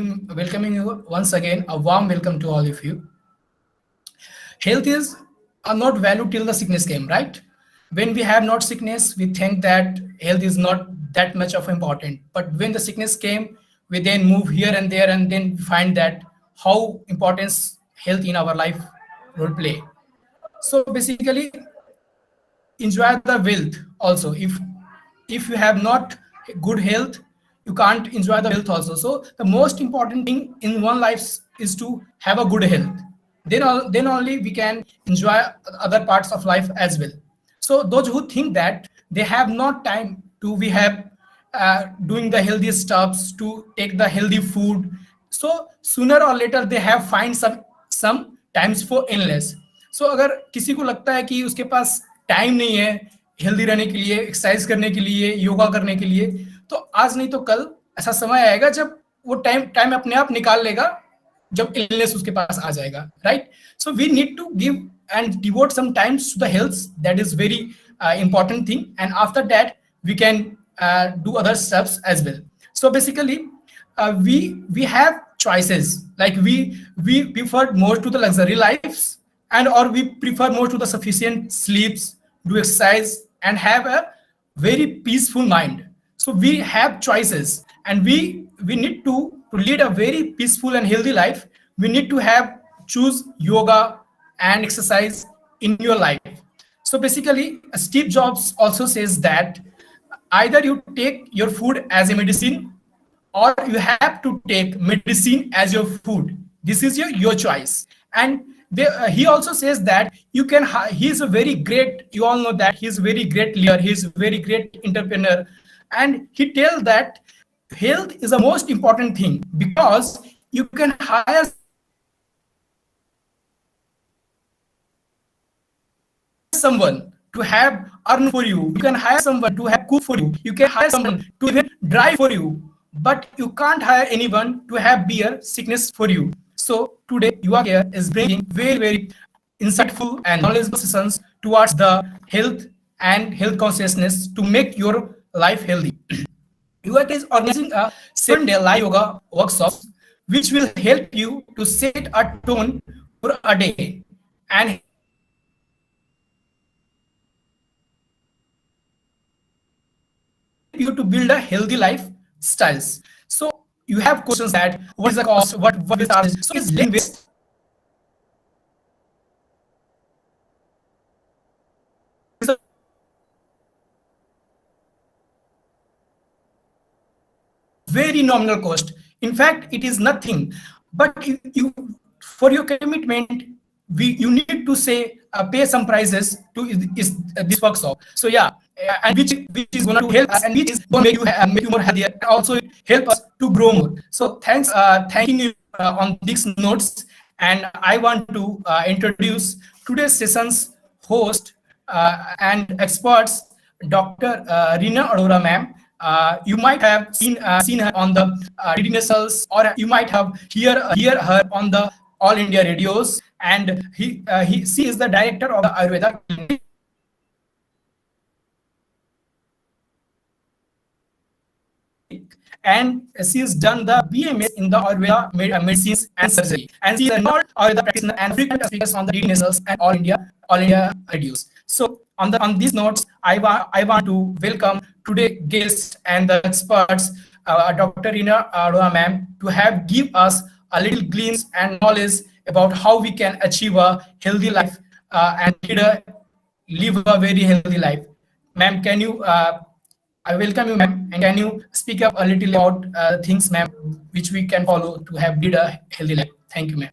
welcoming you once again. A warm welcome to all of you. Health is not valued till the sickness came, right? When we have not sickness, we think that health is not that much of important. But when the sickness came, we then move here and there, and then find that how importance health in our life role play. So basically, enjoy the wealth also. If you have not good health, you can't enjoy the wealth also. So the most important thing in one life is to have a good health. Then only we can enjoy other parts of life as well. So those who think that they have not time to we have doing the healthy stuffs, to take the healthy food, so sooner or later they have find some times for illness. सो अगर किसी को लगता है कि उसके पास time नहीं है healthy रहने के लिए, एक्सरसाइज करने के लिए, योगा करने के लिए, तो आज नहीं तो कल ऐसा समय आएगा जब वो टाइम टाइम अपने आप निकाल लेगा, जब इलनेस उसके पास आ जाएगा, right? So we need to give and devote some times to the health. That is very important thing, and after that we can do other steps as well. So basically we have choices, like we prefer more to the luxury lives, and or we prefer more to the sufficient sleeps, do exercise, and have a very peaceful mind. So we have choices, and we need to lead a very peaceful and healthy life. We need to have choose yoga and exercise in your life. So basically Steve Jobs also says that either you take your food as a medicine, or you have to take medicine as your food. This is your choice. And he also says that you can he is a very great, you all know that he is a very great leader, he is a very great entrepreneur, and he tells that health is the most important thing, because you can hire someone to have earn for you, you can hire someone to have cook for you, you can hire someone to even drive for you, but you can't hire anyone to have beer sickness for you. So today Yuva Care is bringing very insightful and knowledgeable sessions towards the health and health consciousness to make your life healthy. Yuva Care is organizing a 7-day live yoga workshop which will help you to set a tone for a day and you to build a healthy life styles. So you have questions that what is the cost, what is the charge? So is waste. Very nominal cost. In fact, it is nothing. But you for your commitment, you need to say pay some prices to this workshop. So yeah, and which is going to help us, and which is going to make you more healthier, and also help us to grow more. So thanks, thanking you on these notes, and I want to introduce today's session's host and experts, Dr. Rina Arora ma'am. You might have seen her on the DD Nationals, or you might have hear her on the All India radios, and she is the director of the Ayurveda Clinic. And she has done the BMS in the Ayurveda medicines and surgery, and she is a non Ayurveda practitioner and frequent speaker on the DD Nationals and All India radios. So on these notes, I want to welcome today's guests and the experts, Dr. Rina Arora ma'am, to have give us a little glimpse and knowledge about how we can achieve a healthy life and live a very healthy life. Ma'am, can you? I welcome you, ma'am, and can you speak up a little about things, ma'am, which we can follow to have lead a healthy life? Thank you, ma'am.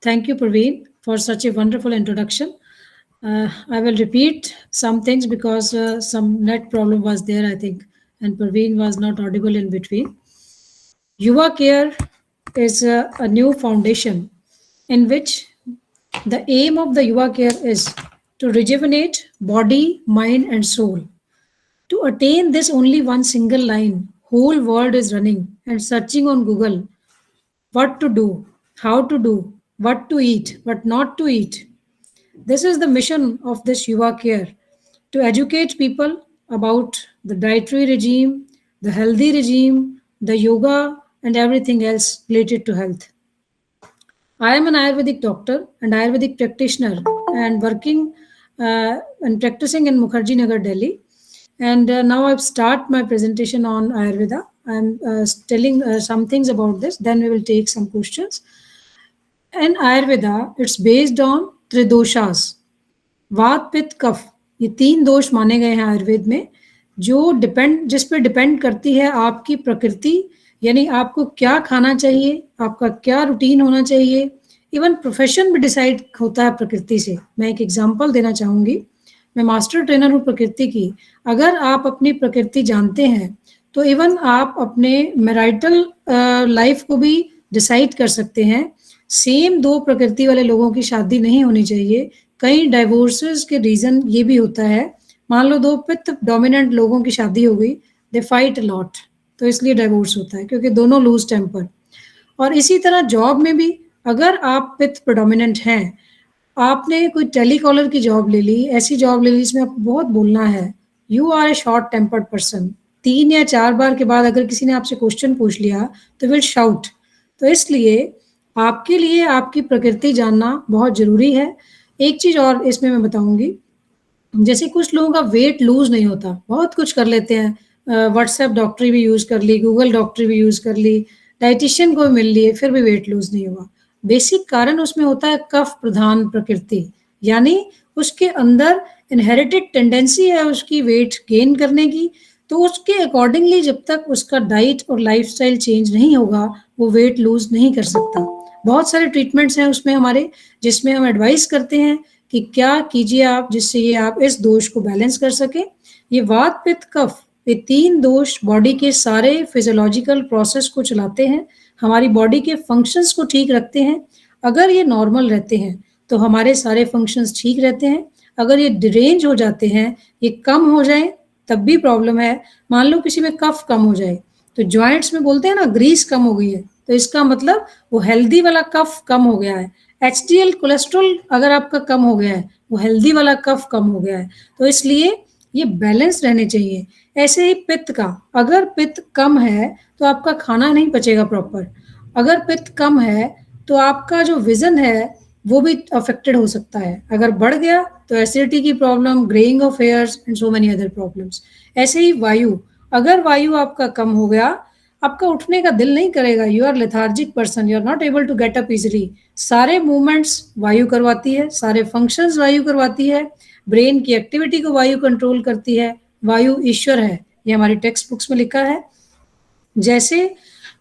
Thank you, Praveen, for such a wonderful introduction. I will repeat some things because some net problem was there, I think, and Praveen was not audible in between. Yuva Care is a new foundation in which the aim of the Yuva Care is to rejuvenate body, mind, and soul. To attain this, only one single line, whole world is running and searching on Google what to do, how to do, what to eat, what not to eat. This is the mission of this Yuva Care, to educate people about the dietary regime, the healthy regime, the yoga, and everything else related to health. I am an Ayurvedic doctor and Ayurvedic practitioner and working and practicing in Mukherjee Nagar, Delhi. And now I've start my presentation on Ayurveda. I'm telling some things about this. Then we will take some questions. In Ayurveda, it's based on tridoshas. वात पित्त कफ, ये 3 दोष माने गए हैं आयुर्वेद में, जो जिस पे डिपेंड करती है आपकी प्रकृति, यानी आपको क्या खाना चाहिए, आपका क्या रूटीन होना चाहिए, इवन प्रोफेशन भी डिसाइड होता है प्रकृति से. मैं एक एग्जांपल देना चाहूँगी. मैं मास्टर ट्रेनर हूँ प्रकृति की. अगर आप अपनी प्रकृति जानते हैं तो इवन आप अपने मैरिटल लाइफ को भी डिसाइड कर सकते हैं. सेम 2 प्रकृति वाले लोगों की शादी नहीं होनी चाहिए. कई डाइवोर्सेस के रीजन ये भी होता है. मान लो 2 पित्त डोमिनेंट लोगों की शादी हो गई, दे फाइट अ लॉट, तो इसलिए डाइवोर्स होता है क्योंकि दोनों लूज टेम्पर. और इसी तरह जॉब में भी अगर आप पित्त प्रोडोमिनेंट हैं, आपने कोई टेलीकॉलर की जॉब ले ली, ऐसी जॉब ले ली जिसमें आपको बहुत बोलना है, you are a short tempered person. 3 या 4 बार के बाद अगर किसी ने आपसे क्वेश्चन पूछ लिया तो विल शाउट. तो इसलिए आपके लिए आपकी प्रकृति जानना बहुत जरूरी है. एक चीज और इसमें मैं बताऊंगी, जैसे कुछ लोगों का वेट लूज नहीं होता, बहुत कुछ कर लेते हैं, व्हाट्सएप डॉक्टरी भी यूज कर ली, गूगल डॉक्टरी भी यूज कर ली, डाइटिशियन को भी मिल लिए, फिर भी वेट लूज नहीं हुआ. बेसिक कारण उसमें होता है कफ प्रधान प्रकृति, यानी उसके अंदर इनहेरिटेड टेंडेंसी है उसकी वेट गेन करने की. तो उसके अकॉर्डिंगली जब तक उसका डाइट और लाइफस्टाइल चेंज नहीं होगा, वो वेट लूज नहीं कर सकता. बहुत सारे ट्रीटमेंट्स हैं उसमें हमारे, जिसमें हम एडवाइस करते हैं कि क्या कीजिए आप जिससे ये आप इस दोष को बैलेंस कर सके. ये वात पित्त कफ, ये 3 दोष बॉडी के सारे फिजियोलॉजिकल प्रोसेस को चलाते हैं, हमारी बॉडी के फंक्शंस को ठीक रखते हैं. अगर ये नॉर्मल रहते हैं तो हमारे सारे फंक्शंस ठीक रहते हैं. अगर ये डिरेंज हो जाते हैं, ये कम हो जाए, तब भी प्रॉब्लम है. मान लो किसी में कफ कम हो जाए तो जॉइंट्स में बोलते हैं ना ग्रीस कम हो गई है, तो इसका मतलब वो हेल्दी वाला कफ कम हो गया है. HDL कोलेस्ट्रॉल अगर आपका कम हो गया है, वो हेल्दी वाला कफ कम हो गया है. तो इसलिए ये बैलेंस रहने चाहिए. ऐसे ही पित्त का, अगर पित्त कम है तो आपका खाना नहीं पचेगा प्रॉपर. अगर पित्त कम है तो आपका जो विजन है वो भी अफेक्टेड हो सकता है. अगर बढ़ गया तो एसिडिटी की problem, greying of hairs and so many other problems. ऐसे ही वायु, अगर वायु आपका कम हो गया, आपका उठने का दिल नहीं करेगा, you are lethargic person, you are not able to get up easily. सारे मूवमेंट्स वायु करवाती है, सारे फंक्शंस वायु करवाती है, ब्रेन की एक्टिविटी को वायु कंट्रोल करती है. वायु ईश्वर है, ये हमारी टेक्स्ट बुक्स में लिखा है. जैसे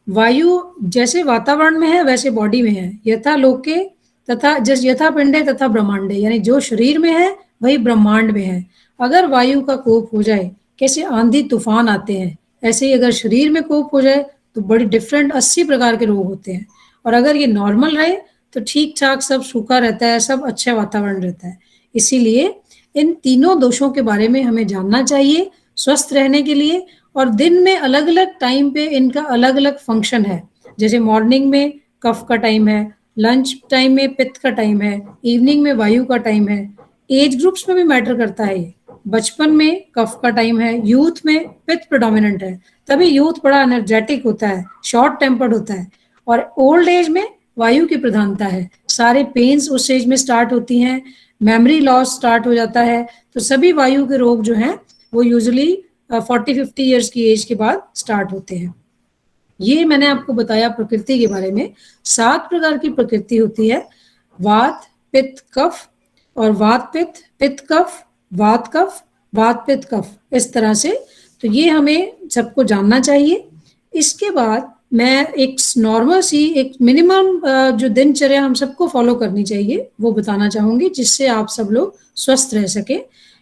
वायु जैसे वातावरण में है वैसे बॉडी में है. यथा लोके तथा यथा पिंडे तथा ब्रह्मांडे, यानी जो शरीर में है वही ब्रह्मांड में है. अगर वायु का कोप हो जाए, कैसे आंधी तूफान आते हैं, ऐसे ही अगर शरीर में कोप हो जाए तो बड़ी डिफरेंट 80 प्रकार के रोग होते हैं. और अगर ये नॉर्मल रहे तो ठीक ठाक सब सूखा रहता है, सब अच्छा वातावरण रहता है. इसीलिए इन तीनों दोषों के बारे में हमें जानना चाहिए स्वस्थ रहने के लिए. और दिन में अलग अलग टाइम पे इनका अलग अलग फंक्शन है. जैसे मॉर्निंग में कफ का टाइम है, लंच टाइम में पित्त का टाइम है, इवनिंग में वायु का टाइम है. एज ग्रुप्स में भी मैटर करता है. ये बचपन में कफ का टाइम है, यूथ में पित्त प्रेडोमिनेंट है, तभी यूथ बड़ा एनर्जेटिक होता है, शॉर्ट टेम्पर्ड होता है. और ओल्ड एज में वायु की प्रधानता है, सारे पेन्स उस एज में स्टार्ट होती हैं, मेमोरी लॉस स्टार्ट हो जाता है. तो सभी वायु के रोग जो हैं वो यूजुअली 40-50 ईयर्स की एज के बाद स्टार्ट होते हैं. ये मैंने आपको बताया प्रकृति के बारे में. 7 प्रकार की प्रकृति होती है, वात पित्त कफ, और वात पित्त, पित्त कफ, वात कफ, वात पित्त कफ, इस तरह से. तो ये हमें सबको जानना चाहिए. इसके बाद मैं एक नॉर्मल सी एक मिनिमम जो दिनचर्या हम सबको फॉलो करनी चाहिए वो बताना चाहूंगी, जिससे आप सब लोग स्वस्थ रह सके.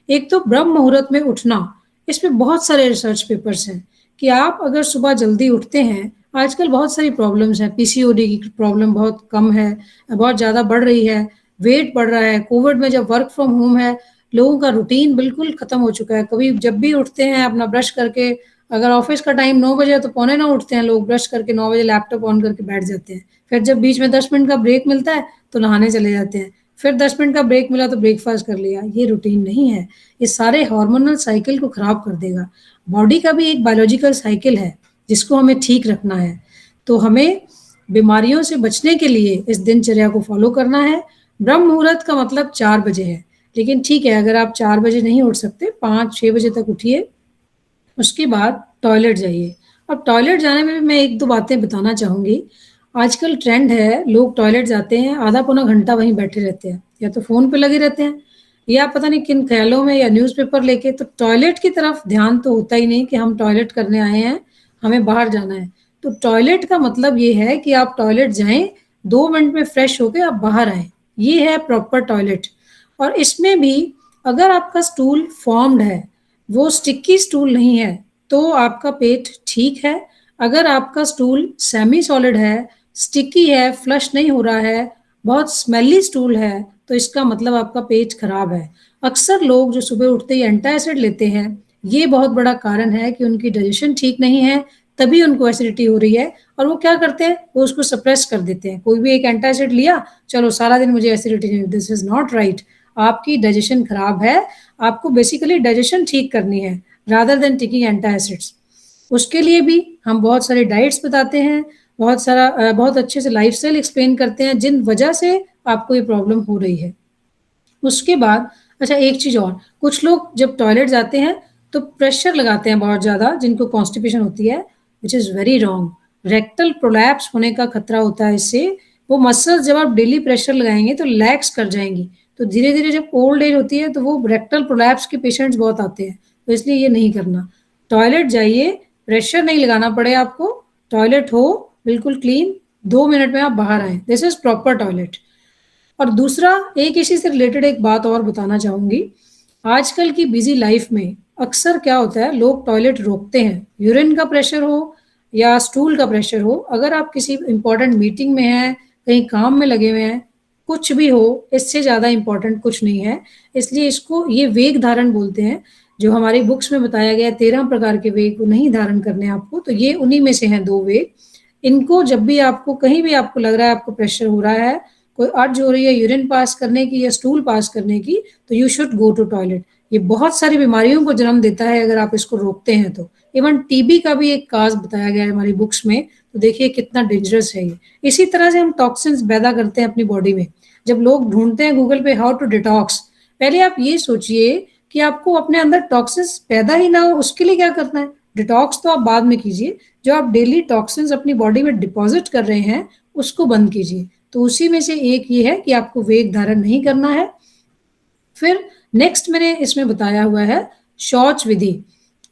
एक तो ब्रह्म मुहूर्त में उठना. इसमें बहुत सारे रिसर्च पेपर्स हैं कि आप अगर सुबह जल्दी उठते हैं, आजकल बहुत सारी प्रॉब्लम्स हैं, PCOD की प्रॉब्लम बहुत कम है, बहुत ज़्यादा बढ़ रही है, वेट बढ़ रहा है. कोविड में जब वर्क फ्रॉम होम है, लोगों का रूटीन बिल्कुल खत्म हो चुका है. कभी जब भी उठते हैं अपना ब्रश करके, अगर ऑफिस का टाइम 9 बजे है तो 8:45 उठते हैं लोग, ब्रश करके 9 बजे लैपटॉप ऑन करके बैठ जाते हैं. फिर जब बीच में 10 मिनट का ब्रेक मिलता है तो नहाने चले जाते हैं, फिर 10 मिनट का ब्रेक मिला तो ब्रेकफास्ट कर लिया, ये रूटीन नहीं है। ये सारे हार्मोनल साइकिल को खराब कर देगा। बॉडी का भी एक बायोलॉजिकल साइकिल है जिसको हमें ठीक रखना है। तो हमें बीमारियों से बचने के लिए इस दिनचर्या को फॉलो करना है। ब्रह्म मुहूर्त का मतलब 4 बजे है, लेकिन ठीक है, अगर आप 4 बजे नहीं उठ सकते, 5-6 बजे तक उठिए। उसके बाद टॉयलेट जाइए। अब टॉयलेट जाने में भी मैं 1-2 बातें बताना चाहूँगी। आजकल ट्रेंड है, लोग टॉयलेट जाते हैं, आधा पौना घंटा वहीं बैठे रहते हैं, या तो फ़ोन पे लगे रहते हैं या पता नहीं किन ख्यालों में, या न्यूज़पेपर लेके। तो टॉयलेट की तरफ ध्यान तो होता ही नहीं कि हम टॉयलेट करने आए हैं, हमें बाहर जाना है। तो टॉयलेट का मतलब ये है कि आप टॉयलेट जाएँ, 2 मिनट में फ्रेश होके आप बाहर आएँ, ये है प्रॉपर टॉयलेट। और इसमें भी अगर आपका स्टूल फॉर्म्ड है, वो स्टिकी स्टूल नहीं है, तो आपका पेट ठीक है। अगर आपका स्टूल सेमी सॉलिड है, स्टिकी है, फ्लश नहीं हो रहा है, बहुत स्मेली स्टूल है, तो इसका मतलब आपका पेट खराब है। अक्सर लोग जो सुबह उठते ही एंटासिड लेते हैं, ये बहुत बड़ा कारण है कि उनकी डाइजेशन ठीक नहीं है, तभी उनको एसिडिटी हो रही है। और वो क्या करते हैं, वो उसको सप्रेस कर देते हैं। कोई भी एक एंटासिड लिया, चलो सारा दिन मुझे एसिडिटी नहीं, दिस इज नॉट राइट। आपकी डाइजेशन खराब है, आपको बेसिकली डाइजेशन ठीक करनी है रादर देन टेकिंग एंटासिड्स। उसके लिए भी हम बहुत सारे डाइट्स बताते हैं, बहुत अच्छे से लाइफस्टाइल एक्सप्लेन करते हैं जिन वजह से आपको ये प्रॉब्लम हो रही है। उसके बाद अच्छा, एक चीज़ और, कुछ लोग जब टॉयलेट जाते हैं तो प्रेशर लगाते हैं बहुत ज़्यादा, जिनको कॉन्स्टिपेशन होती है, which is very wrong. Rectal prolapse होने का खतरा होता है इससे। वो मसल्स जब आप डेली प्रेशर लगाएंगे तो लैक्स कर जाएंगी, तो धीरे धीरे जब ओल्ड एज होती है तो वो रेक्टल प्रोलैप्स के पेशेंट्स बहुत आते हैं, तो इसलिए ये नहीं करना। टॉयलेट जाइए, प्रेशर नहीं लगाना पड़े आपको, टॉयलेट हो बिल्कुल क्लीन, 2 मिनट में आप बाहर आए, दिस इज प्रॉपर टॉयलेट। और दूसरा, एक इसी से रिलेटेड एक बात और बताना चाहूँगी। आजकल की बिजी लाइफ में अक्सर क्या होता है, लोग टॉयलेट रोकते हैं, यूरिन का प्रेशर हो या स्टूल का प्रेशर हो। अगर आप किसी इंपॉर्टेंट मीटिंग में हैं, कहीं काम में लगे हुए हैं, कुछ भी हो, इससे ज़्यादा इंपॉर्टेंट कुछ नहीं है। इसलिए इसको ये वेग धारण बोलते हैं, जो हमारी बुक्स में बताया गया 13 प्रकार के वेग को नहीं धारण करने आपको, तो ये उन्हीं में से हैं 2 वेग। इनको जब भी आपको कहीं भी आपको लग रहा है आपको प्रेशर हो रहा है, कोई अर्ज हो रही है यूरिन पास करने की या स्टूल पास करने की, तो you should go to toilet. ये बहुत सारी बीमारियों को जन्म देता है अगर आप इसको रोकते हैं तो। इवन टीबी का भी एक काज बताया गया है हमारी बुक्स में, तो देखिए कितना डेंजरस है ये। इसी तरह से हम टॉक्सिन्स पैदा करते हैं अपनी बॉडी में। जब लोग ढूंढते हैं गूगल पे हाउ टू डिटॉक्स, पहले आप ये सोचिए कि आपको अपने अंदर टॉक्सिन्स पैदा ही ना हो, उसके लिए क्या करना है। डिटॉक्स तो आप बाद में कीजिए, जो आप डेली टॉक्सिन्स अपनी बॉडी में डिपॉजिट कर रहे हैं उसको बंद कीजिए। तो उसी में से एक ये है कि आपको वेग धारण नहीं करना है। फिर नेक्स्ट मैंने इसमें बताया हुआ है शौच विधि,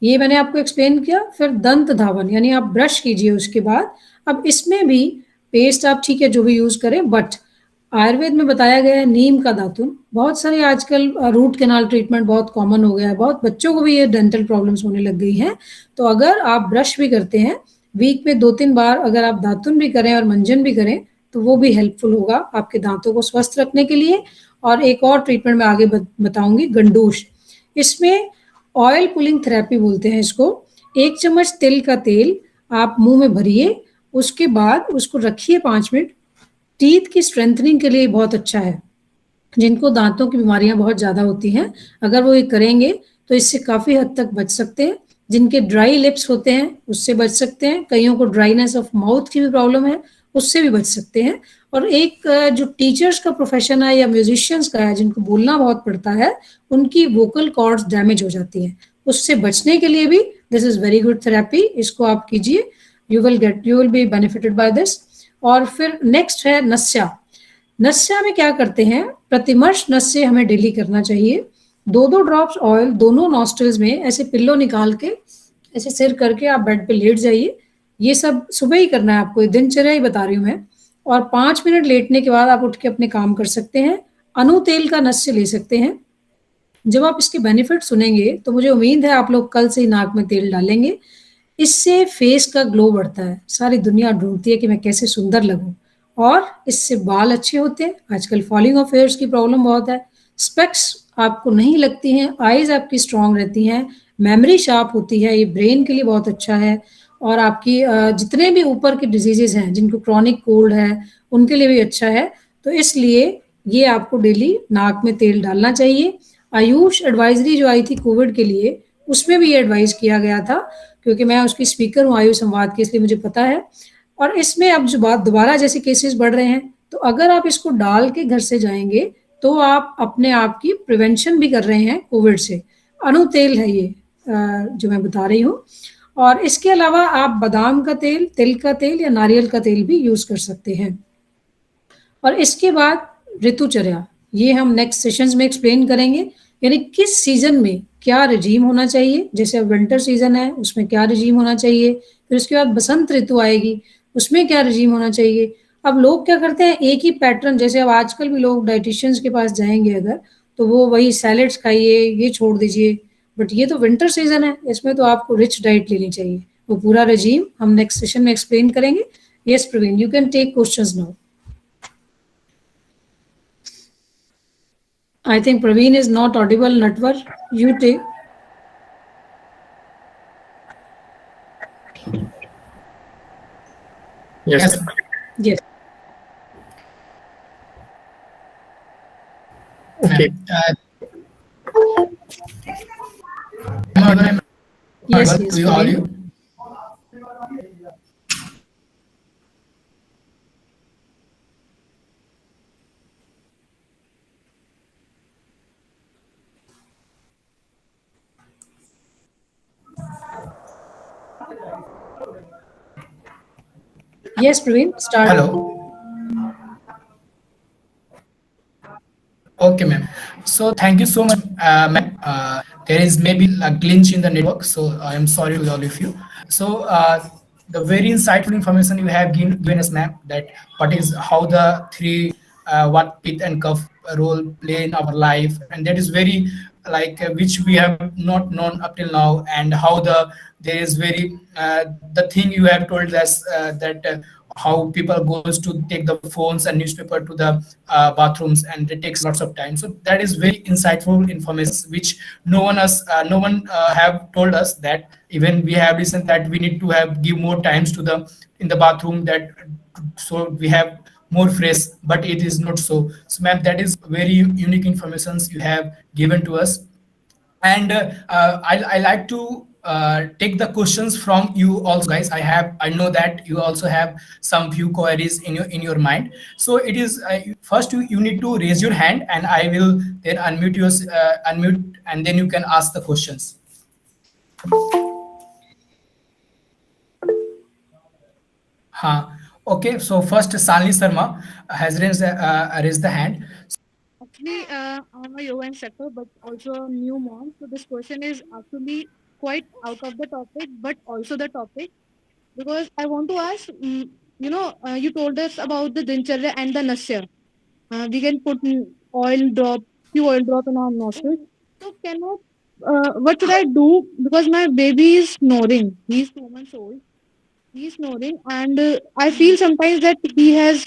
ये मैंने आपको एक्सप्लेन किया। फिर दंत धावन, यानी आप ब्रश कीजिए उसके बाद। अब इसमें भी पेस्ट आप ठीक है जो भी यूज करें, बट आयुर्वेद में बताया गया है नीम का दातुन। बहुत सारे आजकल रूट कैनाल ट्रीटमेंट बहुत कॉमन हो गया है, बहुत बच्चों को भी ये डेंटल प्रॉब्लम्स होने लग गई हैं। तो अगर आप ब्रश भी करते हैं, वीक में 2-3 बार अगर आप दातुन भी करें और मंजन भी करें, तो वो भी हेल्पफुल होगा आपके दांतों को स्वस्थ रखने के लिए। और एक और ट्रीटमेंट मैं आगे बताऊंगी, गंडूश। इसमें ऑयल पुलिंग थेरेपी बोलते हैं इसको। 1 चम्मच तिल का तेल आप मुंह में भरिए, उसके बाद उसको रखिए 5 मिनट। टीथ की स्ट्रेंथनिंग के लिए बहुत अच्छा है। जिनको दांतों की बीमारियां बहुत ज़्यादा होती हैं, अगर वो ये करेंगे तो इससे काफ़ी हद तक बच सकते हैं। जिनके ड्राई लिप्स होते हैं उससे बच सकते हैं, कईयों को ड्राइनेस ऑफ माउथ की भी प्रॉब्लम है, उससे भी बच सकते हैं। और एक जो टीचर्स का प्रोफेशन है या म्यूजिशियंस का है, जिनको बोलना बहुत पड़ता है, उनकी वोकल कॉर्ड्स डैमेज हो जाती हैं, उससे बचने के लिए भी this is very good therapy. इसको आप कीजिए, you will be benefited by this. और फिर नेक्स्ट है नस्या। नस्या में क्या करते हैं, प्रतिमर्श नस्य हमें डेली करना चाहिए। 2-2 ड्रॉप्स ऑयल दोनों नॉस्ट्रल्स में, ऐसे पिल्लो निकाल के ऐसे सिर करके आप बेड पे लेट जाइए। ये सब सुबह ही करना है आपको, दिनचर्या ही बता रही हूँ मैं। और 5 मिनट लेटने के बाद आप उठ के अपने काम कर सकते हैं। अनु तेल का नस्य ले सकते हैं। जब आप इसके बेनिफिट सुनेंगे तो मुझे उम्मीद है आप लोग कल से ही नाक में तेल डालेंगे। इससे फेस का ग्लो बढ़ता है, सारी दुनिया ढूंढती है कि मैं कैसे सुंदर लगूं, और इससे बाल अच्छे होते हैं। आजकल फॉलिंग ऑफ हेयर्स की प्रॉब्लम बहुत है, स्पेक्स आपको नहीं लगती हैं, आईज आपकी स्ट्रांग रहती हैं, मेमोरी शार्प होती है, ये ब्रेन के लिए बहुत अच्छा है। और आपकी जितने भी ऊपर के डिजीजेज हैं, जिनको क्रॉनिक कोल्ड है, उनके लिए भी अच्छा है। तो इसलिए ये आपको डेली नाक में तेल डालना चाहिए। आयुष एडवाइजरी जो आई थी कोविड के लिए, उसमें भी ये एडवाइस किया गया था, क्योंकि मैं उसकी स्पीकर हूँ आयुष संवाद की, इसलिए मुझे पता है। और इसमें अब जो बात दोबारा जैसे केसेस बढ़ रहे हैं, तो अगर आप इसको डाल के घर से जाएंगे तो आप अपने आप की प्रिवेंशन भी कर रहे हैं कोविड से। अनु तेल है ये जो मैं बता रही हूँ। और इसके अलावा आप बादाम का तेल, तिल का तेल या नारियल का तेल भी यूज कर सकते हैं। और इसके बाद ऋतुचर्या, ये हम नेक्स्ट सेशंस में एक्सप्लेन करेंगे, यानी किस सीजन में क्या रिजीम होना चाहिए। जैसे अब विंटर सीजन है, उसमें क्या रिजीम होना चाहिए, फिर उसके बाद बसंत ऋतु आएगी, उसमें क्या रिजीम होना चाहिए। अब लोग क्या करते हैं, एक ही पैटर्न, जैसे अब आजकल भी लोग डाइटिशियंस के पास जाएंगे अगर, तो वो वही सैलेड्स खाइए, ये छोड़ दीजिए। बट ये तो विंटर सीजन है, इसमें तो आपको रिच डाइट लेनी चाहिए। वो पूरा रिजीम हम नेक्स्ट सेशन में एक्सप्लेन करेंगे। Yes Praveen, you can take questions now. I think Praveen is not audible. Natwar, you take. Yes. Yes. Okay. Am Yes, audible yes, to you, all Praveen. you? Yes, Praveen, start. Hello. Okay, ma'am. So thank you so much, ma'am. There is maybe a glitch in the network, so I am sorry to all of you. So the very insightful information you have given us, ma'am, that what is how the three what pith and cough role play in our life, and that is very like which we have not known up till now, and how there is very the thing you have told us that how people goes to take the phones and newspaper to the bathrooms, and it takes lots of time. So that is very insightful information which no one have told us, that even we have listened that we need to have give more times to the in the bathroom, that so we have more fresh, but it is not so. So ma'am, that is very unique informations you have given to us. And I like to take the questions from you also, guys. I know that you also have some few queries in your mind. So it is first you need to raise your hand, and I will then unmute, and then you can ask the questions. Okay, so first Salini Sharma has raised the hand. Actually, I'm a yoga instructor, but also a new mom. So this question is actually quite out of the topic, but also the topic, because I want to ask. You told us about the dincharya and the nasya. We can put oil drop, few oil drop in our nostrils. So what should I do? Because my baby is snoring. He's 2 months old. He's snoring, and I feel sometimes that he has.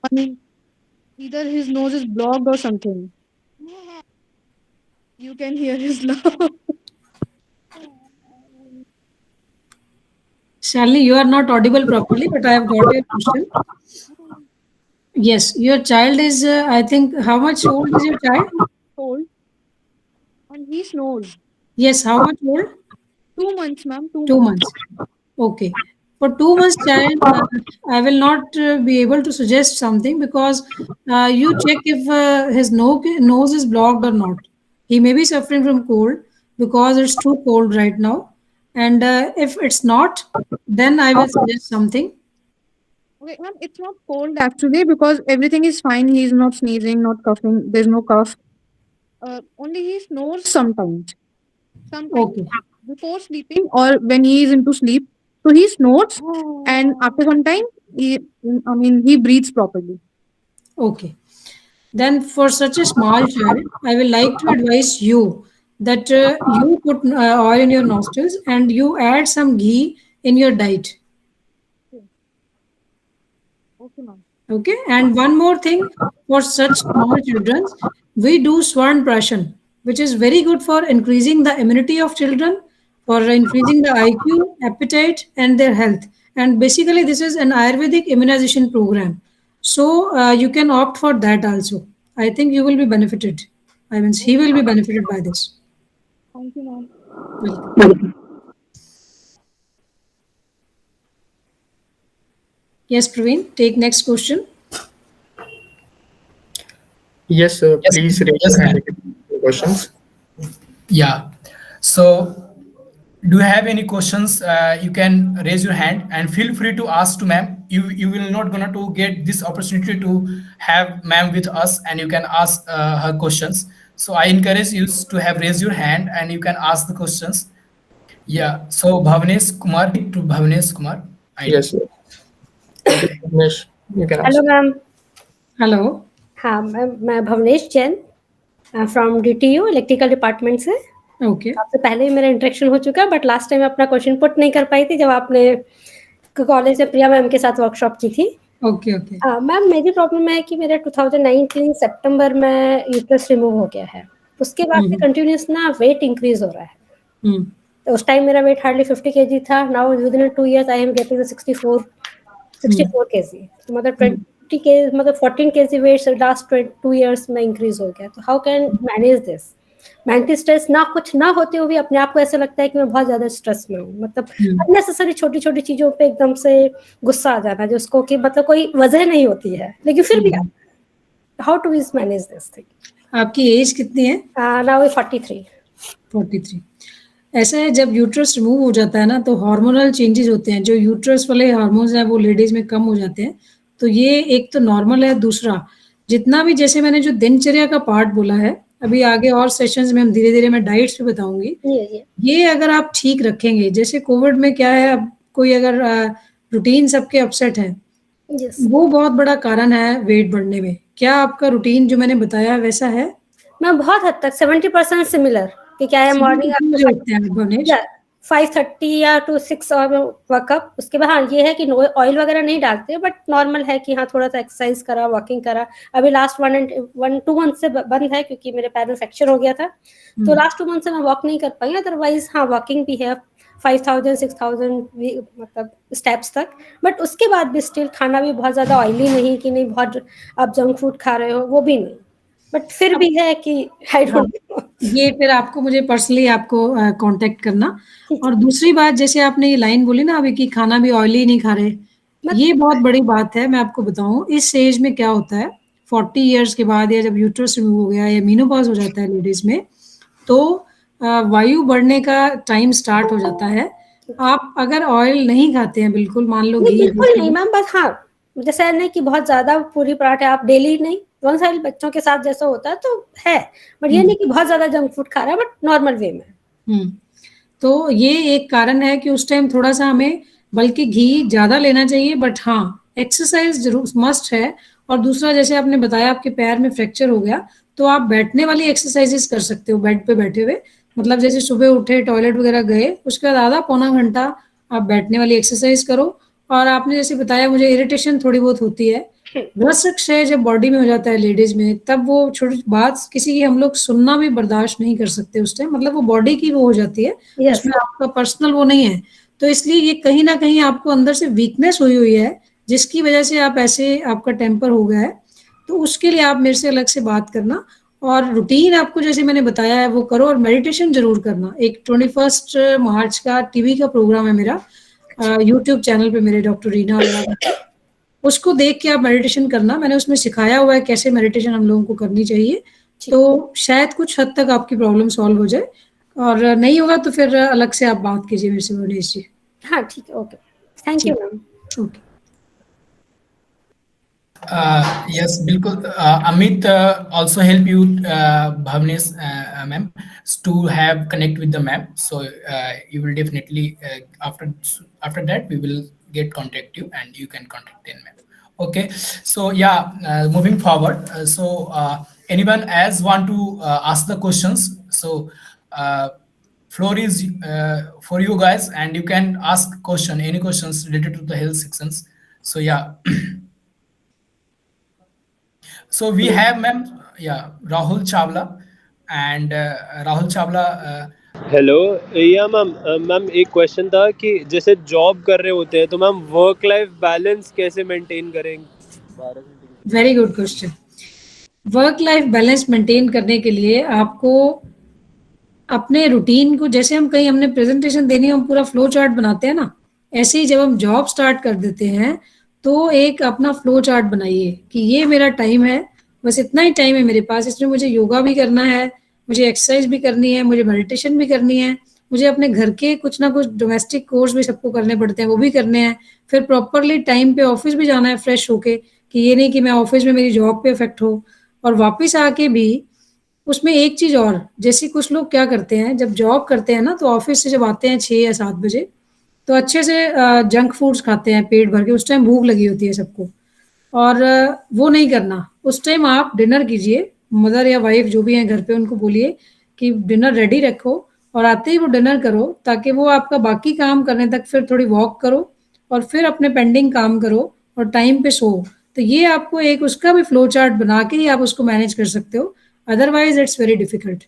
I mean, either his nose is blocked or something. You can hear his laugh. Shalini, you are not audible properly, but I have got your question. Yes, your child is, I think, how much old is your child? Old. And he snores. Yes, how much old? 2 months, ma'am. 2 months. Okay. For 2 months child, I will not be able to suggest something, because you check if his nose is blocked or not. He may be suffering from cold because it's too cold right now. And if it's not, then I will suggest something. Okay, ma'am, it's not cold actually because everything is fine. He's not sneezing, not coughing. There's no cough. Only he snores sometimes. Sometimes Okay. before sleeping or when he is into sleep. So he snores, and after some time, he breathes properly. Okay. Then for such a small child, I will like to advise you that you put oil in your nostrils and you add some ghee in your diet. Okay, ma'am. Okay. And one more thing, for such small children, we do Swarn Prashan, which is very good for increasing the immunity of children, for increasing the IQ, appetite, and their health. And basically, this is an Ayurvedic immunization program. So you can opt for that also. I think you will be benefited. I mean, he will be benefited by this. Thank you, ma'am. Welcome. Yes, Praveen, take next question. Yes, Yes, please raise yes, your ma'am. hand if you have any questions. Yeah. So, do you have any questions? You can raise your hand and feel free to ask to ma'am. You will not gonna to get this opportunity to have ma'am with us, and you can ask her questions. So I encourage you to have raise your hand and you can ask the questions. Yeah. So Bhavnesh Kumar to Bhavnesh Kumar ID. Yes, yes. Okay, Ramesh, you can hello ask. Ma'am. Hello. हाँ मैं Bhavnesh Jain from DTU electrical department से. Okay. आपसे पहले ही मेरा interaction हो चुका है, but last time अपना क्वेश्चन पुट नहीं कर पाई थी जब आपने कॉलेज से प्रिया मैम के साथ वर्कशॉप की थी. Okay. Okay. मैम मेरी प्रॉब्लम है कि मेरा 2019 सितंबर में यूट्रस रिमूव हो गया है. उसके बाद से कंटिन्यूस ना वेट इंक्रीज हो रहा है. Hmm. तो उस टाइम मेरा वेट हार्डली 50 kg था. Now with in 2 years I am getting 64 kg. तो मतलब 20 kg मतलब 14 kg वेट लास्ट 2 years में इंक्रीज हो गया. तो how can manage this? Mental stress ना कुछ ना होते हुए भी अपने आप को ऐसा लगता है कि मैं बहुत ज्यादा स्ट्रेस में हूँ. मतलब अननेसेसरी छोटी छोटी चीजों पे एकदम से गुस्सा आ जाना जिसको कि मतलब कोई वजह नहीं होती है लेकिन फिर भी how to manage this thing? आपकी एज कितनी है? नाउ 43. 43. ऐसा है, जब यूट्रस रिमूव हो जाता है ना तो हार्मोनल चेंजेस होते हैं. जो यूट्रस वाले हार्मोन्स हैं वो लेडीज में कम हो जाते हैं. तो ये एक तो नॉर्मल है. दूसरा, जितना भी जैसे मैंने जो दिनचर्या का पार्ट बोला है, अभी आगे और सेशंस में हम धीरे धीरे मैं डाइट्स भी बताऊंगी. ये अगर आप ठीक रखेंगे, जैसे कोविड में क्या है, अब कोई अगर रूटीन सबके अपसेट है, वो बहुत बड़ा कारण है वेट बढ़ने में. क्या आपका रूटीन जो मैंने बताया वैसा है? मैं बहुत हद तक 70% सिमिलर कि क्या है मॉर्निंग जो होते हैं भुवनेश 5:30 या टू 6 और वर्कअप. उसके बाद हाँ ये है कि ऑयल वगैरह नहीं डालते बट नॉर्मल है कि हाँ थोड़ा सा एक्सरसाइज करा, वॉकिंग करा. अभी लास्ट 1-2 मंथ से बंद है क्योंकि मेरे पैर में फ्रैक्चर हो गया था. तो लास्ट 2 मंथ से मैं वॉक नहीं कर पाई. अदरवाइज हाँ वॉकिंग भी है 5000-6000 मतलब स्टेप्स तक. बट उसके बाद भी स्टिल खाना भी बहुत ज्यादा ऑयली नहीं कि नहीं बहुत आप जंक फूड खा रहे हो, वो भी नहीं. बट फिर भी है कि आई डोंट नो. ये फिर आपको मुझे पर्सनली आपको कांटेक्ट करना. और दूसरी बात, जैसे आपने ये लाइन बोली ना अभी कि खाना भी ऑयली नहीं खा रहे, ये बहुत बड़ी बात है. मैं आपको बताऊं इस एज में क्या होता है, 40 इयर्स के बाद या जब यूट्रस रिमूव हो गया या मेनोपॉज हो जाता है लेडीज में, तो वायु बढ़ने का टाइम स्टार्ट हो जाता है. आप अगर ऑयल नहीं खाते हैं, बिल्कुल मान लो घी, बिल्कुल नहीं मैम. बस हाँ जैसे नहीं कि बहुत ज्यादा पूरी पराठे आप डेली नहीं, 1 साल बच्चों के साथ जैसा होता है तो है. बट ये नहीं कि बहुत ज्यादा जंक फूड खा रहा है, बट नॉर्मल वे में. तो ये एक कारण है कि उस टाइम थोड़ा सा हमें बल्कि घी ज्यादा लेना चाहिए. बट हाँ एक्सरसाइज जरूर मस्ट है. और दूसरा, जैसे आपने बताया आपके पैर में फ्रैक्चर हो गया, तो आप बैठने वाली एक्सरसाइजेस कर सकते हो बेड पे बैठे हुए. मतलब जैसे सुबह उठे, टॉयलेट वगैरह गए, उसके बाद आधा पौना घंटा आप बैठने वाली एक्सरसाइज करो. और आपने जैसे बताया मुझे इरिटेशन थोड़ी बहुत होती है, रस क्षय जब बॉडी में हो जाता है लेडीज में, तब वो छोटी बात किसी की हम लोग सुनना भी बर्दाश्त नहीं कर सकते उस टाइम. मतलब वो बॉडी की वो हो जाती है, उसमें आपका पर्सनल वो नहीं है. तो इसलिए ये कहीं ना कहीं आपको अंदर से वीकनेस हुई है जिसकी वजह से आप ऐसे आपका टेम्पर हो गया है. तो उसके लिए आप मेरे से अलग से बात करना. और रूटीन आपको जैसे मैंने बताया है वो करो. और मेडिटेशन जरूर करना. एक 21 मार्च का टीवी का प्रोग्राम है मेरा यूट्यूब चैनल पे मेरे, डॉक्टर रीना अरोड़ा, उसको देख के आप मेडिटेशन करना. मैंने उसमें सिखाया हुआ है कैसे मेडिटेशन हम लोगों को करनी चाहिए. तो शायद कुछ हद तक आपकी प्रॉब्लम सॉल्व हो जाए. और नहीं होगा तो फिर अलग से आप बात कीजिए मेरे से भुवनेश जी. हाँ ठीक है. Okay. Thank you ma'am. Okay. Yes, bilkul. Amit also help you, Bhavnesh ma'am, to have connect with the ma'am. So you will definitely after that we will get contact you and you can contact them, ma'am. Okay. So yeah, moving forward. Anyone else want to ask the questions? So floor is for you guys, and you can ask any questions related to the health sections. So yeah. So we have ma'am, Rahul Chawla, and Rahul Chawla. Hello. या ma'am एक question था कि जैसे job कर रहे होते हैं तो मैम वर्क लाइफ बैलेंस कैसे मेंटेन करेंगे? Very good question. Work life balance maintain करने के लिए आपको अपने रूटीन को, जैसे हम कहीं हमने प्रेजेंटेशन देनी है, हम पूरा फ्लो चार्ट बनाते हैं ना, ऐसे ही जब हम जॉब स्टार्ट कर देते हैं तो एक अपना फ्लो चार्ट बनाइए कि ये मेरा टाइम है, बस इतना ही टाइम है मेरे पास, इसमें मुझे योगा भी करना है, मुझे एक्सरसाइज भी करनी है, मुझे मेडिटेशन भी करनी है, मुझे अपने घर के कुछ ना कुछ डोमेस्टिक कोर्स भी सबको करने पड़ते हैं, वो भी करने हैं, फिर प्रॉपरली टाइम पे ऑफिस भी जाना है फ्रेश होके, कि ये नहीं कि मैं ऑफिस में मेरी जॉब पे इफेक्ट हो। और वापस आके भी उसमें एक चीज और, जैसे कुछ लोग क्या करते हैं, जब जॉब करते हैं ना तो ऑफिस से जब आते हैं 6 या 7 बजे, तो अच्छे से जंक फूड्स खाते हैं पेट भर के, उस टाइम भूख लगी होती है सबको, और वो नहीं करना। उस टाइम आप डिनर कीजिए, मदर या वाइफ जो भी हैं घर पे उनको बोलिए कि डिनर रेडी रखो, और आते ही वो डिनर करो, ताकि वो आपका बाकी काम करने तक फिर थोड़ी वॉक करो और फिर अपने पेंडिंग काम करो और टाइम पे सो। तो ये आपको एक उसका भी फ्लो चार्ट बना के ही आप उसको मैनेज कर सकते हो, otherwise it's very difficult.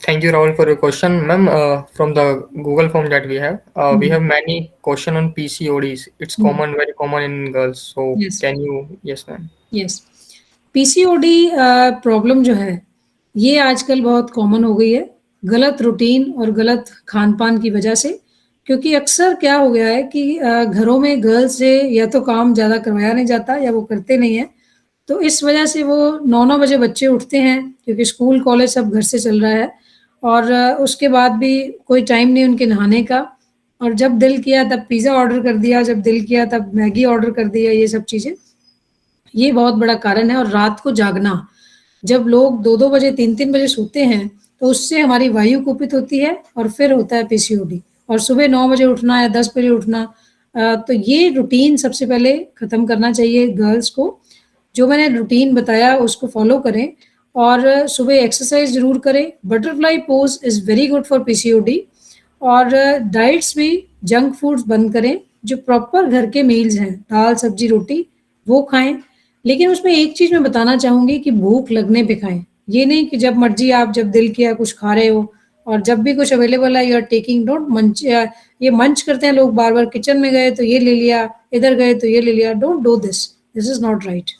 Thank you, Rahul, for your question. Ma'am, from the Google form that we have, we have many question on PCODs. It's common, very common in girls. So Yes. can you, yes, ma'am. Yes. PCOD problem जो है ये आजकल बहुत common हो गई है, गलत routine और गलत खान पान की वजह से। क्योंकि अक्सर क्या हो गया है कि घरों में गर्ल्स से या तो काम ज़्यादा करवाया नहीं जाता या वो करते नहीं हैं, तो इस वजह से वो 9-9 बजे बच्चे उठते हैं, क्योंकि स्कूल कॉलेज सब घर से चल रहा है, और उसके बाद भी कोई टाइम नहीं उनके नहाने का, और जब दिल किया तब पिज़्ज़ा ऑर्डर कर दिया, जब दिल किया तब मैगी ऑर्डर कर दिया, ये सब चीज़ें, ये बहुत बड़ा कारण है। और रात को जागना, जब लोग 2-2 बजे 3-3 बजे सोते हैं तो उससे हमारी वायु कुपित होती है और फिर होता है पीसीओडी। और सुबह 9 बजे उठना या 10 बजे उठना, तो ये रूटीन सबसे पहले ख़त्म करना चाहिए गर्ल्स को। जो मैंने रूटीन बताया उसको फॉलो करें, और सुबह एक्सरसाइज ज़रूर करें। Butterfly pose is very good for PCOD. और डाइट्स भी जंक फूड्स बंद करें, जो प्रॉपर घर के मील्स हैं, दाल सब्जी रोटी, वो खाएं। लेकिन उसमें एक चीज़ मैं बताना चाहूँगी कि भूख लगने पे खाएं, ये नहीं कि जब मर्जी आप जब दिल किया कुछ खा रहे हो, और जब भी कुछ अवेलेबल है यू आर टेकिंग, डोंट मंच। ये मंच करते हैं लोग बार बार, किचन में गए तो ये ले लिया, इधर गए तो ये ले लिया, don't do this, this is not right.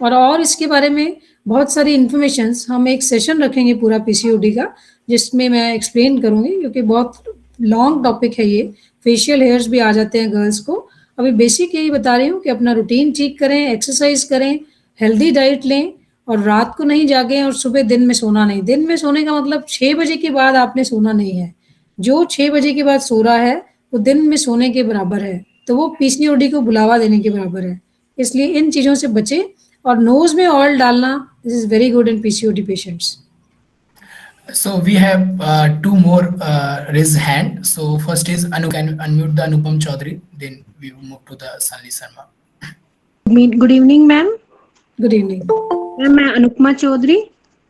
और इसके बारे में बहुत सारी इन्फॉर्मेशंस, हम एक सेशन रखेंगे पूरा पीसीओडी का, जिसमें मैं एक्सप्लेन करूँगी, क्योंकि बहुत लॉन्ग टॉपिक है ये। फेशियल हेयर्स भी आ जाते हैं गर्ल्स को। अभी बेसिक यही बता रही हूँ कि अपना रूटीन ठीक करें, एक्सरसाइज करें, हेल्दी डाइट लें, और रात को नहीं जागें, और सुबह दिन में सोना नहीं। दिन में सोने का मतलब 6 बजे के बाद आपने सोना नहीं है। जो 6 बजे के बाद सो रहा है वो दिन में सोने के बराबर है, तो वो पीसीओडी को बुलावा देने के बराबर है। इसलिए इन चीज़ों से बचें। और नोज में ऑयल डालना, this is very good in PCOD patients. So we have two more raised hand. So first is Anu, can unmute the Anupam Chaudhary. Then we will move to the Salni Sharma. Good evening ma'am. Good evening ma'am मैं अनुपमा चौधरी।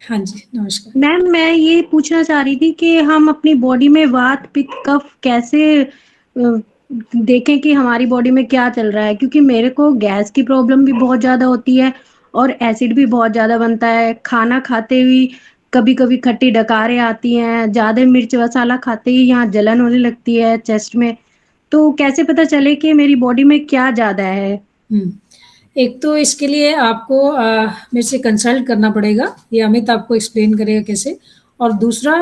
हाँ जी, नमस्कार ma'am मैं ये पूछना चाह रही थी कि हम अपनी बॉडी में वात पित्त कफ कैसे देखें कि हमारी बॉडी में क्या चल रहा है, क्योंकि मेरे को गैस की प्रॉब्लम भी बहुत ज़्यादा होती है और एसिड भी बहुत ज़्यादा बनता है। खाना खाते हुए कभी कभी खट्टी डकारें आती हैं, ज़्यादा मिर्च मसाला खाते ही यहाँ जलन होने लगती है चेस्ट में। तो कैसे पता चले कि मेरी बॉडी में क्या ज़्यादा है? एक तो इसके लिए आपको मेरे से कंसल्ट करना पड़ेगा, ये अमित आपको एक्सप्लेन करेगा कैसे। और दूसरा,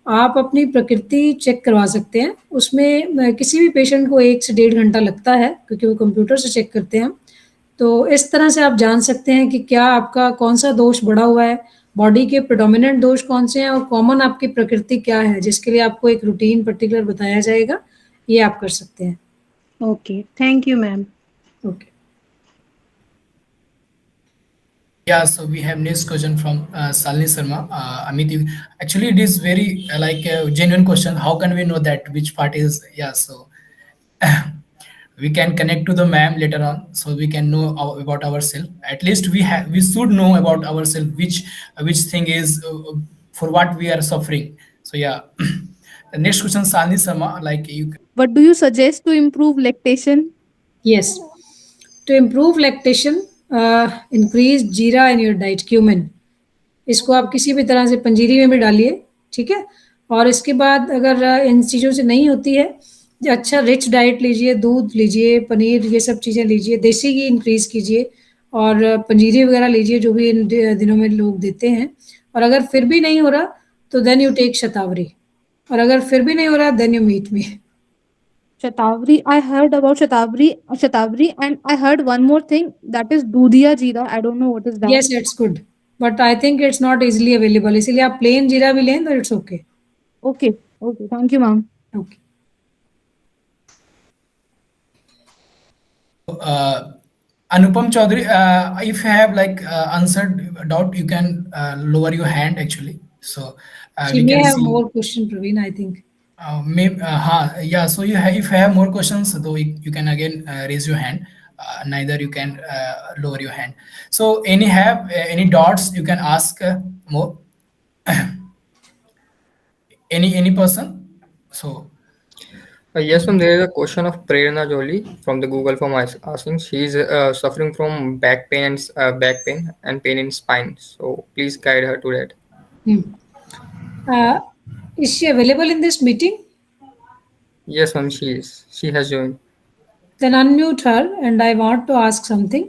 आप अपनी प्रकृति चेक करवा सकते हैं। उसमें किसी भी पेशेंट को 1 से 1.5 घंटा लगता है, क्योंकि वो कंप्यूटर से चेक करते हैं। तो इस तरह से आप जान सकते हैं कि क्या आपका कौन सा दोष बढ़ा हुआ है, बॉडी के प्रेडोमिनेंट दोष कौन से हैं, और कॉमन आपकी प्रकृति क्या है, जिसके लिए आपको एक रूटीन पर्टिकुलर बताया जाएगा। ये आप कर सकते हैं। Okay, thank you ma'am. Okay. Yeah, so we have next question from Salni Sharma. Amit, actually it is very like a genuine question. How can we know that which part is, yeah, so we can connect to the ma'am later on, so we can know about ourselves. At least we should know about ourselves, which thing is for what we are suffering. So yeah. The next question, Salni Sharma, like you. What do you suggest to improve lactation? Yes, to improve lactation, increase जीरा in your diet, cumin। इसको आप किसी भी तरह से पंजीरी में भी डालिए, ठीक है। और इसके बाद अगर इन चीज़ों से नहीं होती है अच्छा रिच डाइट लीजिए, दूध लीजिए, पनीर, ये सब चीज़ें लीजिए, देसी घी इंक्रीज कीजिए और पंजीरी वगैरह लीजिए जो भी इन दिनों में लोग देते हैं। और अगर फिर भी नहीं हो रहा तो देन यू टेक शतावरी, और अगर फिर भी नहीं हो रहा then you meet me. Shatavari, I heard about Shatavari, and I heard one more thing, that is Dudiya Jeera. I don't know what is that. Yes it's good, but I think it's not easily available, इसीलिए आप plane जीरा भी लें तो it's okay. Okay, okay. Thank you, ma'am. Okay, Anupam Chaudhary, if you have like answered doubt, you can lower your hand actually. So she we may can have see. More question Praveen, I think. Yeah. So if you have more questions, though you can again raise your hand. Neither you can lower your hand. So any dots you can ask more. Any person. So Yes, ma'am, there is a question of Prerna Jolie from the Google form asking. She is suffering from back pain and pain in spine. So please guide her to that. Is she available in this meeting? Yes, ma'am, she is. She has joined. Then unmute her and I want to ask something.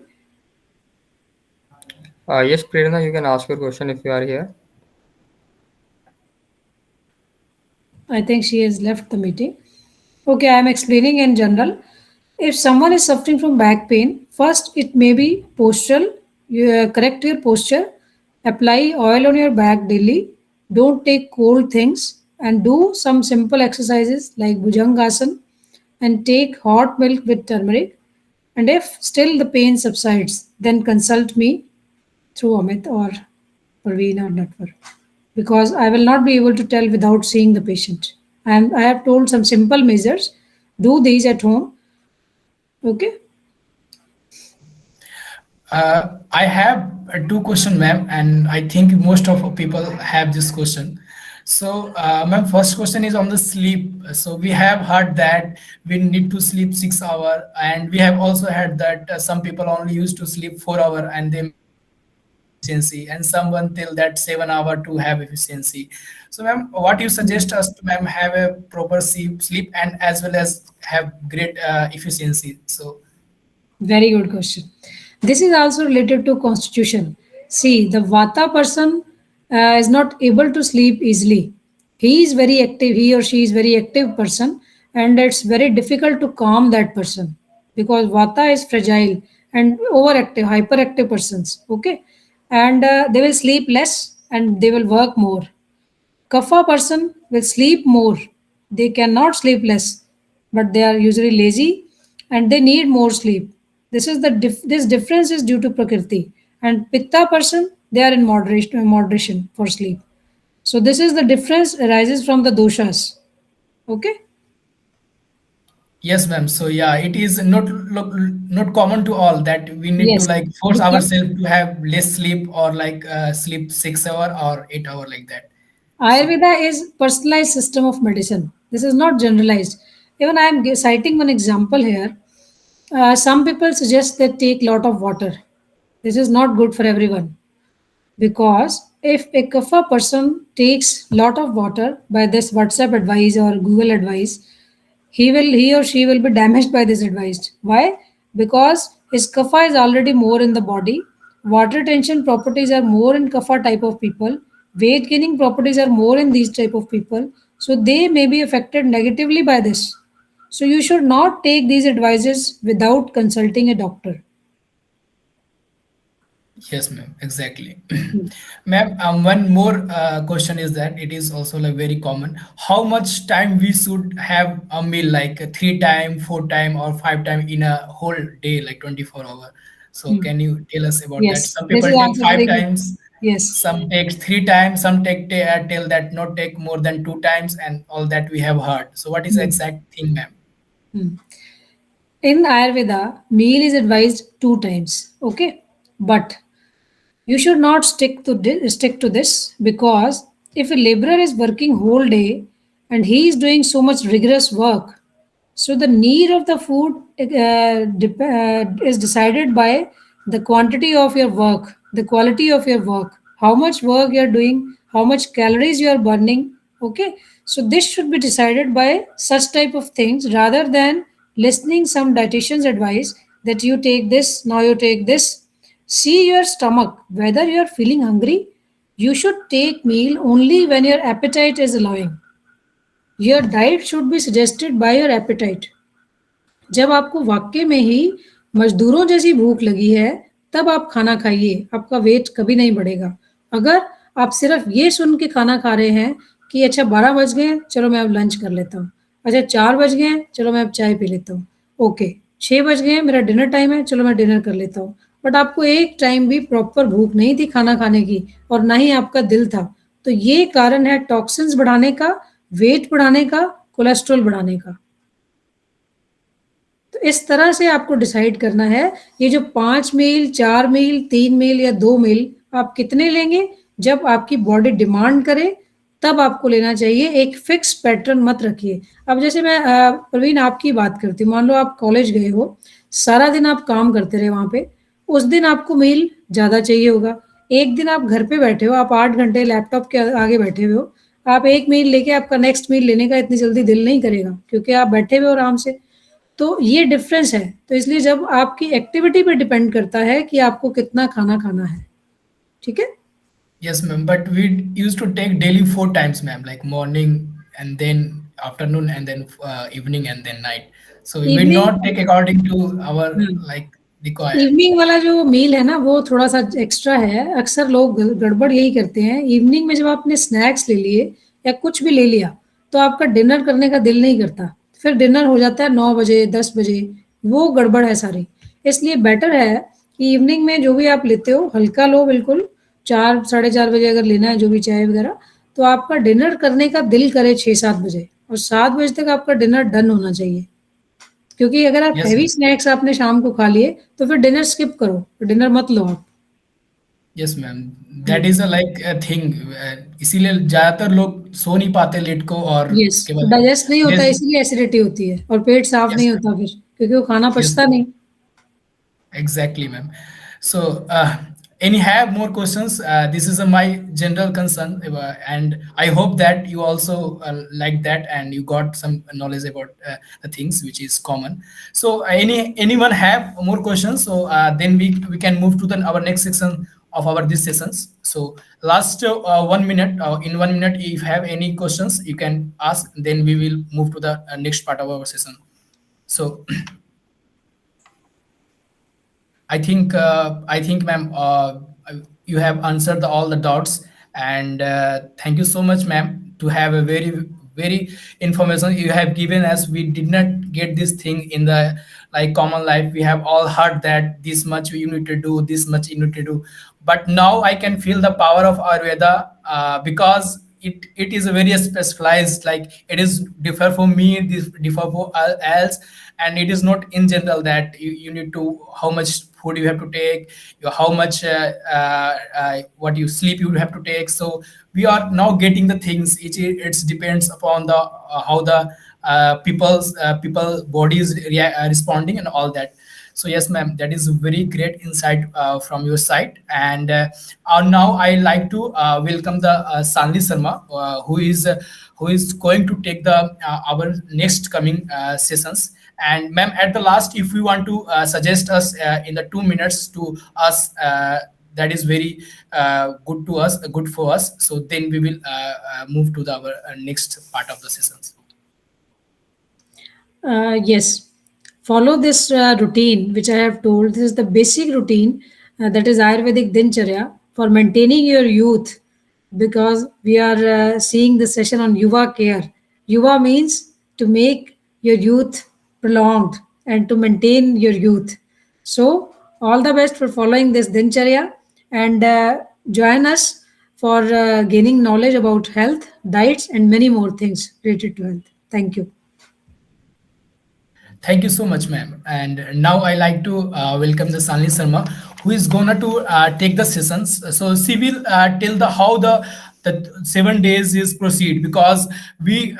Yes, Prerna, you can ask your question if you are here. I think she has left the meeting. Okay, I am explaining in general. If someone is suffering from back pain, first it may be postural. You correct your posture, apply oil on your back daily, don't take cold things, and do some simple exercises like Bhujangasana, and take hot milk with turmeric. And if still the pain subsides, then consult me through Amit or Parveen or Natwar, because I will not be able to tell without seeing the patient. I have told some simple measures. Do these at home. Okay. I have two questions, ma'am, and I think most of people have this question. So, ma'am, first question is on the sleep. So we have heard that we need to sleep 6 hours, and we have also heard that some people only used to sleep 4 hours and they efficiency, and someone till that 7 hours to have efficiency. So, ma'am, what you suggest us to, ma'am, have a proper sleep and as well as have great efficiency. So. Very good question. This is also related to constitution. See, the Vata person is not able to sleep easily. He is very active, he or she is very active person, and it's very difficult to calm that person because Vata is fragile and overactive, hyperactive persons. Okay, and they will sleep less and they will work more. Kapha person will sleep more. They cannot sleep less, but they are usually lazy and they need more sleep. This difference is due to Prakriti. And Pitta person, they are in moderation for sleep. So this is the difference arises from the doshas. Okay. Yes, ma'am. So yeah, it is not common to all that we need to Yes. like force Because ourselves to have less sleep or like sleep 6 hours or 8 hours like that. So Ayurveda is personalized system of medicine. This is not generalized. Even I am citing one example here. Some people suggest they take lot of water. This is not good for everyone because if a kapha person takes lot of water by this WhatsApp advice or Google advice, he or she will be damaged by this advice. Why? Because his kapha is already more in the body. Water retention properties are more in kapha type of people. Weight gaining properties are more in these type of people. So they may be affected negatively by this. So you should not take these advices without consulting a doctor. yes, ma'am, exactly. Ma'am, one more question is that it is also like very common. How much time we should have a meal, like 3 time, 4 time, or 5 time in a whole day, like 24 hours? So can you tell us about that? Yes, Some this people is take also five very good. times, Yes. some take 3 times, some take tell that not take more than 2 times, and all that we have heard. So what is the exact thing, ma'am? In Ayurveda, meal is advised 2 times. Okay, but you should not stick to this because if a laborer is working whole day and he is doing so much rigorous work, so the need of the food is decided by the quantity of your work, the quality of your work, how much work you are doing, how much calories you are burning, Okay, so this should be decided by such type of things rather than listening some dietitian's advice that you take this, now you take this. See your stomach, whether you are feeling hungry. You should take meal only when your appetite is allowing. Your diet should be suggested by your appetite. जब आपको वाकई में ही मजदूरों जैसी भूख लगी है तब आप खाना खाइए, आपका वेट कभी नहीं बढ़ेगा। अगर आप सिर्फ ये सुन के खाना खा रहे हैं कि अच्छा 12 बज गए, चलो मैं अब लंच कर लेता हूँ, अच्छा 4 बज गए, चलो मैं अब चाय पी लेता हूँ, ओके 6 बज गए, मेरा डिनर टाइम है, चलो मैं डिनर कर लेता हूँ, बट आपको एक टाइम भी प्रॉपर भूख नहीं थी खाना खाने की और ना ही आपका दिल था, तो ये कारण है टॉक्सिन्स बढ़ाने का, वेट बढ़ाने का, कोलेस्ट्रॉल बढ़ाने का। तो इस तरह से आपको डिसाइड करना है ये जो 5 मील, 4 मील, 3 मील या 2 मील आप कितने लेंगे, जब आपकी बॉडी डिमांड करे तब आपको लेना चाहिए, एक फिक्स पैटर्न मत रखिए। अब जैसे मैं प्रवीण आपकी बात करती हूँ, मान लो आप कॉलेज गए हो, सारा दिन आप काम करते रहे वहाँ पे, उस दिन आपको मील ज़्यादा चाहिए होगा। एक दिन आप घर पे बैठे हो, आप 8 घंटे लैपटॉप के आगे बैठे हुए हो, आप एक मील लेके आपका नेक्स्ट मील लेने का इतनी जल्दी दिल नहीं करेगा क्योंकि आप बैठे हुए हो आराम से। तो ये डिफरेंस है। तो इसलिए जब आपकी एक्टिविटी पे डिपेंड करता है कि आपको कितना खाना खाना है, ठीक है। Yes, ma'am. But we used to take daily 4 times, ma'am, like morning and then afternoon and then evening and then night. So we will Evening- not take according to our like require. Evening वाला जो मील है ना वो थोड़ा सा extra है। अक्सर लोग गड़बड़ यही करते हैं, इवनिंग में जब आपने स्नैक्स ले लिए या कुछ भी ले लिया तो आपका डिनर करने का दिल नहीं करता, फिर डिनर हो जाता है 9 बजे 10 बजे, वो गड़बड़ है सारी। इसलिए बेटर है कि इवनिंग में जो भी आप लेते हो हल्का लो, बिल्कुल 4 साढ़े 4 बजे अगर लेना है जो भी चाय वगैरह, तो आपका डिनर करने का दिल करे 6-7 बजे और 7 बजे तक आपका डिनर डन होना चाहिए। क्योंकि अगर आप Yes, हैवी ma'am. स्नैक्स आपने शाम को खा लिए तो फिर डिनर स्किप करो, डिनर मत लो आप। Yes, ma'am. That is a like a thing. इसीलिए ज्यादातर लोग सो नहीं पाते लेट को और यस, उसके बाद डाइजेस्ट नहीं होता Yes, इसीलिए एसिडिटी होती है और पेट साफ Yes, नहीं ma'am. होता फिर क्योंकि वो खाना Yes, पचता नहीं। exactly, ma'am. So, any have more questions? This is my general concern, and I hope that you also like that and you got some knowledge about the things which is common. So, anyone have more questions? So then we can move to our next section of our this sessions. So last 1 minute. In 1 minute, if you have any questions, you can ask. Then we will move to the next part of our session. So. I think, ma'am, you have answered all the doubts, and thank you so much, ma'am, to have a very information you have given us. We did not get this thing in the like common life. We have all heard that this much you need to do, this much you need to do, but now I can feel the power of Ayurveda because it is a very specialized, like it is differ for me, this differ for else, and it is not in general that you need to how much food you have to take, how much what you sleep you have to take. So we are now getting the things, it depends upon the how the people bodies responding and all that. So yes, ma'am, that is very great insight from your side. And now I like to welcome the Sanli Sharma, who is going to take the our next coming sessions. And ma'am, at the last, if you want to suggest us in the 2 minutes to us, that is very good to us, good for us. So then we will move to our next part of the sessions. Yes, follow this routine which I have told. This is the basic routine that is Ayurvedic Dincharya for maintaining your youth, because we are seeing the session on Yuva care. Yuva means to make your youth prolonged and to maintain your youth. So all the best for following this Dincharya, and join us for gaining knowledge about health, diets, and many more things related to health. Thank you. Thank you so much, ma'am. And now I like to welcome the Sanli Sharma, who is gonna to take the sessions. So she will tell the how the the 7 days is proceed, because we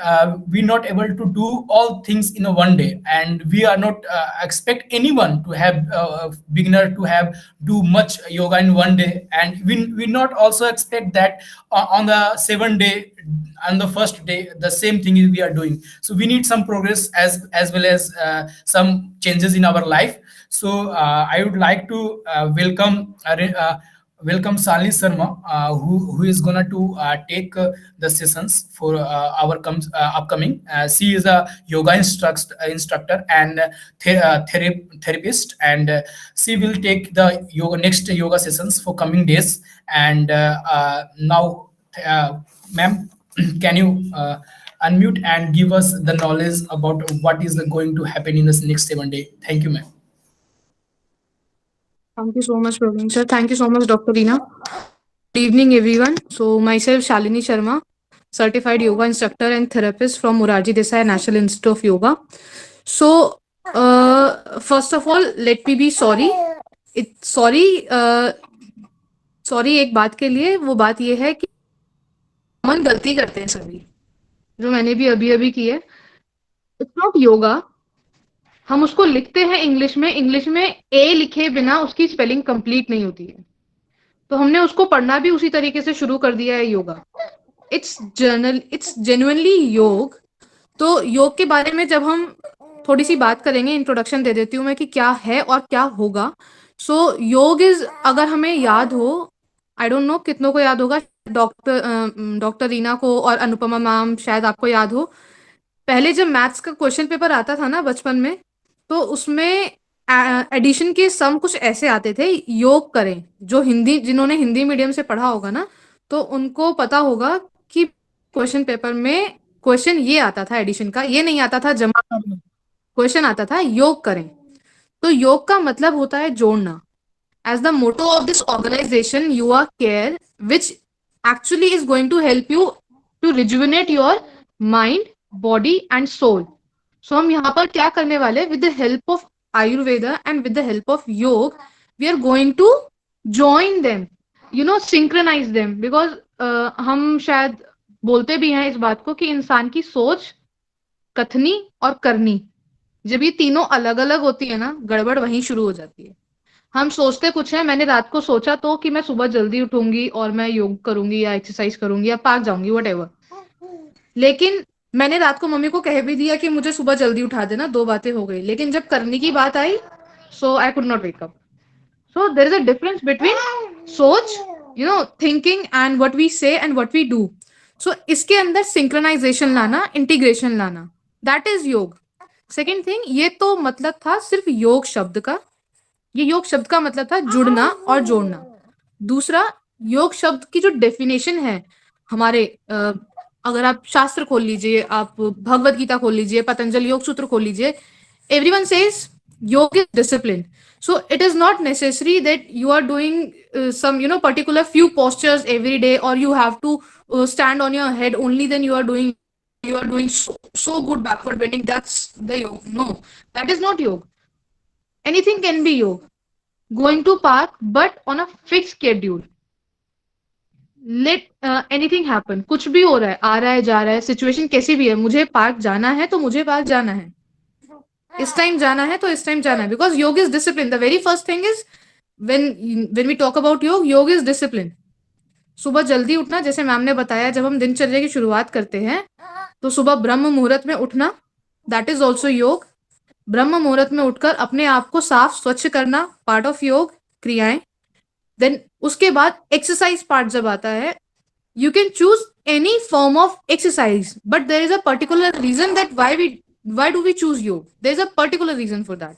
not able to do all things in a one day, and we are not expect anyone to have beginner to have do much yoga in one day, and we not also expect that on the 7 day, on the first day the same thing we are doing. So we need some progress as well as some changes in our life. So I would like to welcome Sali Sharma, who is gonna to take the sessions for our upcoming. She is a yoga instructor and therapist, and she will take the next yoga sessions for coming days. And now, ma'am, can you unmute and give us the knowledge about what is going to happen in this next 7 day? Thank you, ma'am. Thank you so much, Praveen sir. Thank you so much, Dr. Reena. Good evening, everyone. So, myself, Shalini Sharma, certified yoga instructor and therapist from Morarji Desai National Institute of Yoga. So, first of all, let me be sorry. Sorry एक बात के लिए, वो बात ये है कि हम गलती करते हैं सभी, जो मैंने भी अभी की है. It's not yoga. हम उसको लिखते हैं इंग्लिश में ए लिखे बिना उसकी स्पेलिंग कंप्लीट नहीं होती है, तो हमने उसको पढ़ना भी उसी तरीके से शुरू कर दिया है, योगा. इट्स जेन्युइनली योग. तो योग के बारे में जब हम थोड़ी सी बात करेंगे, इंट्रोडक्शन दे देती हूँ मैं कि क्या है और क्या होगा. सो योग इज, अगर हमें याद हो, आई डोंट नो कितनों को याद होगा, डॉक्टर रीना को और अनुपमा मैम शायद आपको याद हो, पहले जब मैथ्स का क्वेश्चन पेपर आता था ना बचपन में, तो उसमें एडिशन के सम कुछ ऐसे आते थे, योग करें. जो जिन्होंने हिंदी मीडियम से पढ़ा होगा ना, तो उनको पता होगा कि क्वेश्चन पेपर में क्वेश्चन ये आता था एडिशन का, ये नहीं आता था जमा करना, क्वेश्चन आता था योग करें. तो योग का मतलब होता है जोड़ना. As the motto of this organization, you are care, which actually is going to help you to rejuvenate your mind, body and soul. So हम यहाँ पर क्या करने वाले, with the help of Ayurveda and with the help of Yoga, we are going to join them, synchronize them, because हम शायद बोलते भी हैं इस बात को कि इंसान की सोच, कथनी और करनी, जब ये तीनों अलग अलग होती है ना, गड़बड़ वहीं शुरू हो जाती है. हम सोचते कुछ है, मैंने रात को सोचा तो कि मैं सुबह जल्दी उठूंगी और मैं योग करूंगी या एक्सरसाइज करूंगी या पार्क जाऊंगी, व्हाटएवर, लेकिन मैंने रात को मम्मी को कह भी दिया कि मुझे सुबह जल्दी उठा देना, 2 बातें हो गई, लेकिन जब करने की बात आई, so I could not wake up. So there is a difference between सोच, thinking and what we say and what we do. So इसके अंदर सिंक्रोनाइजेशन लाना, इंटीग्रेशन लाना, that is yoga. Second thing, ये तो मतलब था सिर्फ योग शब्द का, ये योग शब्द का मतलब था जुड़ना और जोड़ना. दूसरा, योग शब्द की जो डेफिनेशन है हमारे, अगर आप शास्त्र खोल लीजिए, आप भगवत गीता खोल लीजिए, पतंजलि योग सूत्र खोल लीजिए, एवरीवन सेज योग is discipline. So it is not necessary that you are doing some particular few postures every day, or you have to stand on your head only, then you are doing so good backward bending, that's the yoga. No, that is not yoga. Anything can be yoga. Going to park but on a fixed schedule. Let anything happen. कुछ भी हो रहा है, आ रहा है जा रहा है, सिचुएशन कैसी भी है, मुझे पार्क जाना है तो मुझे पार्क जाना है, इस टाइम जाना है तो इस टाइम जाना है, because yoga is discipline. The very first thing is when we talk about yoga is discipline. सुबह जल्दी उठना, जैसे मैम ने बताया, जब हम दिनचर्या की शुरुआत करते हैं तो सुबह ब्रह्म मुहूर्त में उठना, दैट इज ऑल्सो योग. ब्रह्म मुहूर्त में उठकर अपने आप को साफ स्वच्छ करना, पार्ट ऑफ योग क्रियाएं. देन उसके बाद एक्सरसाइज पार्ट जब आता है, you can choose any form of exercise, but there is a particular reason that why do we choose yoga. There's a particular reason for that.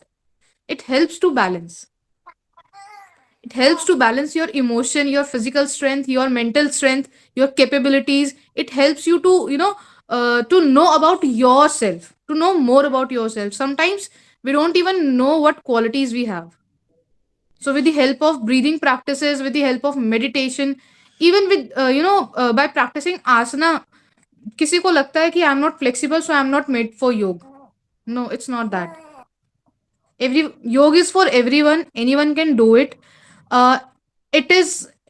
It helps to balance. It helps to balance your emotion, your physical strength, your mental strength, your capabilities. It helps you to to know about yourself, to know more about yourself. Sometimes we don't even know what qualities we have. So with the help of breathing practices, with the help of meditation, even with by practicing asana, किसी को लगता है कि I am not flexible, so I am not made for yoga. No, it's not that. Yoga is for everyone, anyone can do it.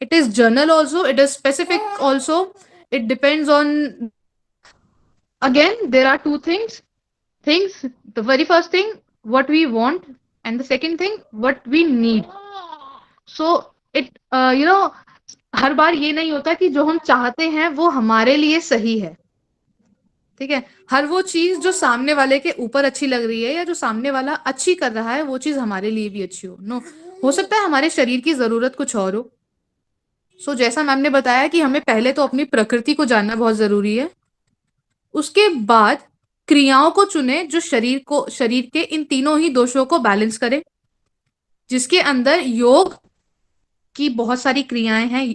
It is general also, it is specific also. It depends on, again, there are two things. The very first thing, what we want, and the second thing, what we need. So it, हर बार ये नहीं होता कि जो हम चाहते हैं वो हमारे लिए सही है, ठीक है। हर वो चीज जो सामने वाले के ऊपर अच्छी लग रही है या जो सामने वाला अच्छी कर रहा है वो चीज हमारे लिए भी अच्छी हो। नो, हो सकता है हमारे शरीर की जरूरत कुछ और हो। सो जैसा मैम ने बताया कि हमें पहले तो अपनी प्रकृति को जानना बहुत जरूरी है, उसके बाद क्रियाओं को चुने जो शरीर के इन तीनों ही दोषों को बैलेंस करे, जिसके अंदर योग की बहुत सारी क्रियाएं हैं।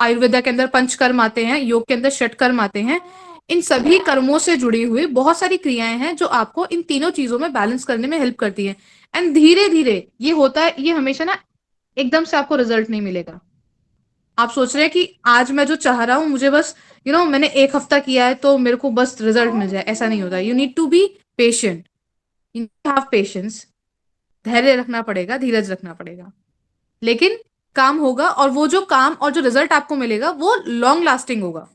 आयुर्वेदा के अंदर पंचकर्म आते हैं, योग के अंदर षटकर्म आते हैं। इन सभी कर्मों से जुड़ी हुई बहुत सारी क्रियाएं हैं जो आपको इन तीनों चीजों में बैलेंस करने में हेल्प करती है। एंड धीरे धीरे ये होता है, ये हमेशा ना एकदम से आपको रिजल्ट नहीं मिलेगा। आप सोच रहे हैं कि आज मैं जो चाह रहा हूं मुझे बस मैंने 1 हफ्ता किया है तो मेरे को बस रिजल्ट मिल जाए, ऐसा नहीं होता। You need to be patient, you have patience, धैर्य रखना पड़ेगा, धीरज रखना पड़ेगा, लेकिन काम होगा। और वो जो काम और जो रिजल्ट आपको मिलेगा वो लॉन्ग लास्टिंग होगा।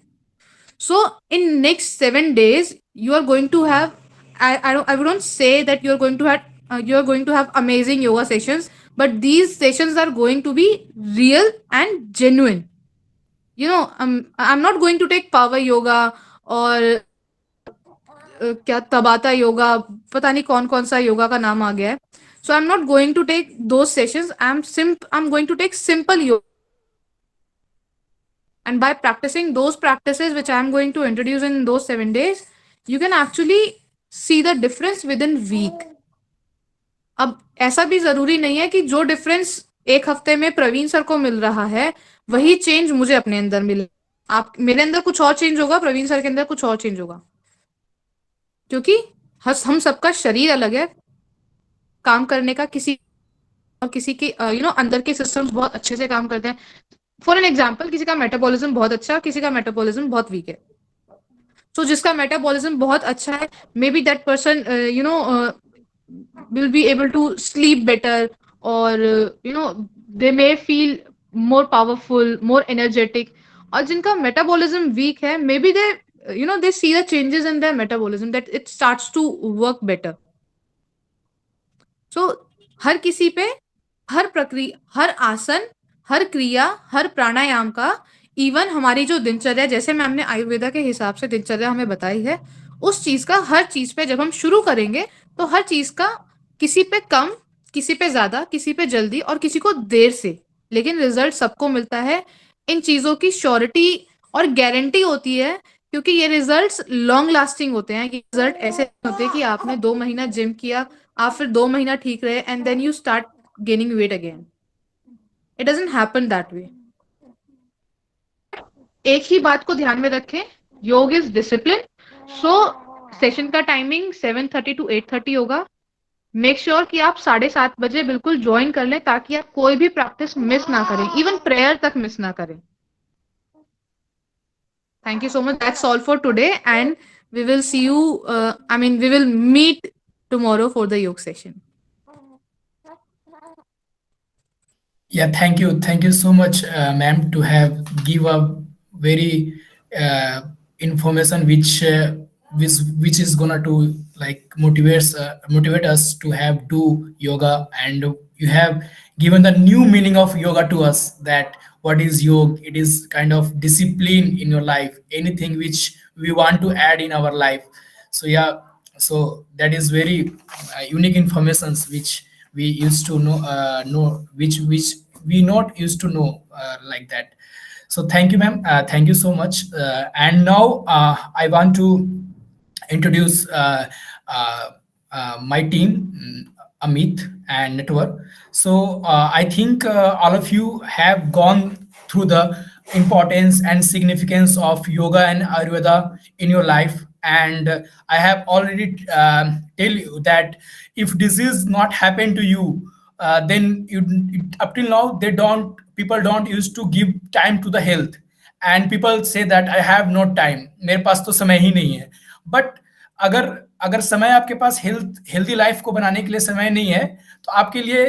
सो in next 7 days you are going to have, I wouldn't say that you are going to have amazing yoga sessions, but these sessions are going to be real and genuine. I'm not going to take power yoga और क्या तबाता योगा, पता नहीं कौन कौन सा योगा का नाम आ गया है। So I'm not going to take those sessions. I'm going to take simple yoga. And by practicing those practices which I'm going to introduce in those 7 days, you can actually see the difference within week. अब ऐसा भी जरूरी नहीं है कि जो difference 1 हफ्ते में प्रवीण सर को मिल रहा है वही चेंज मुझे अपने अंदर मिले। मेरे अंदर कुछ और चेंज होगा, प्रवीण सर के अंदर कुछ और चेंज होगा, क्योंकि हम सबका शरीर अलग है काम करने का। किसी के अंदर के सिस्टम्स बहुत अच्छे से काम करते हैं। फॉर एन एग्जाम्पल, किसी का मेटाबॉलिज्म बहुत अच्छा, किसी का मेटाबॉलिज्म बहुत वीक है। सो जिसका मेटाबॉलिज्म बहुत अच्छा है, may be that person will be able to sleep better, or they may feel more powerful, more energetic. और जिनका मेटाबॉलिज्म वीक है, may be they see the changes in their metabolism, that it starts to work better. So हर किसी पे हर प्रक्रिया, हर आसन, हर क्रिया, हर प्राणायाम का, even हमारी जो दिनचर्या, जैसे मैम ने आयुर्वेदा के हिसाब से दिनचर्या हमें बताई है, उस चीज का, हर चीज पे जब हम शुरू करेंगे तो हर चीज का किसी पे कम, किसी पे ज्यादा, किसी पे जल्दी और किसी को देर से, लेकिन रिजल्ट सबको मिलता है। इन चीजों की श्योरिटी और गारंटी होती है, क्योंकि ये रिजल्ट्स लॉन्ग लास्टिंग होते हैं। ये रिजल्ट ऐसे होते हैं कि आपने 2 महीना जिम किया, आप फिर 2 महीना ठीक रहे, and then you start gaining weight again. It doesn't happen that way. एक ही बात को ध्यान में रखें, yoga is discipline. So session का टाइमिंग 7:30 to 8:30 होगा। मेक श्योर कि आप 7:30 बजे बिल्कुल ज्वाइन कर लें, ताकि आप कोई भी प्रैक्टिस मिस ना करें, इवन प्रेयर तक मिस ना करें। Thank you so much. That's all for today, and we will see you. We will meet tomorrow for the yoga session. Yeah, thank you so much, ma'am, to have give a very information which is gonna to like motivate us to have do yoga, and you have given the new meaning of yoga to us, that what is yoga. It is kind of discipline in your life, anything which we want to add in our life. So yeah, so that is very unique informations which we used to know which we not used to know like that. So thank you, ma'am. Thank you so much. And now I want to introduce my team, Amit and Network. So I think all of you have gone through the importance and significance of yoga and Ayurveda in your life, and I have already tell you that if disease not happen to you, then up till now people don't used to give time to the health, and people say that I have no time, मेरे पास तो समय ही नहीं है। But अगर समय आपके पास healthy life को बनाने के लिए समय नहीं है, तो आपके लिए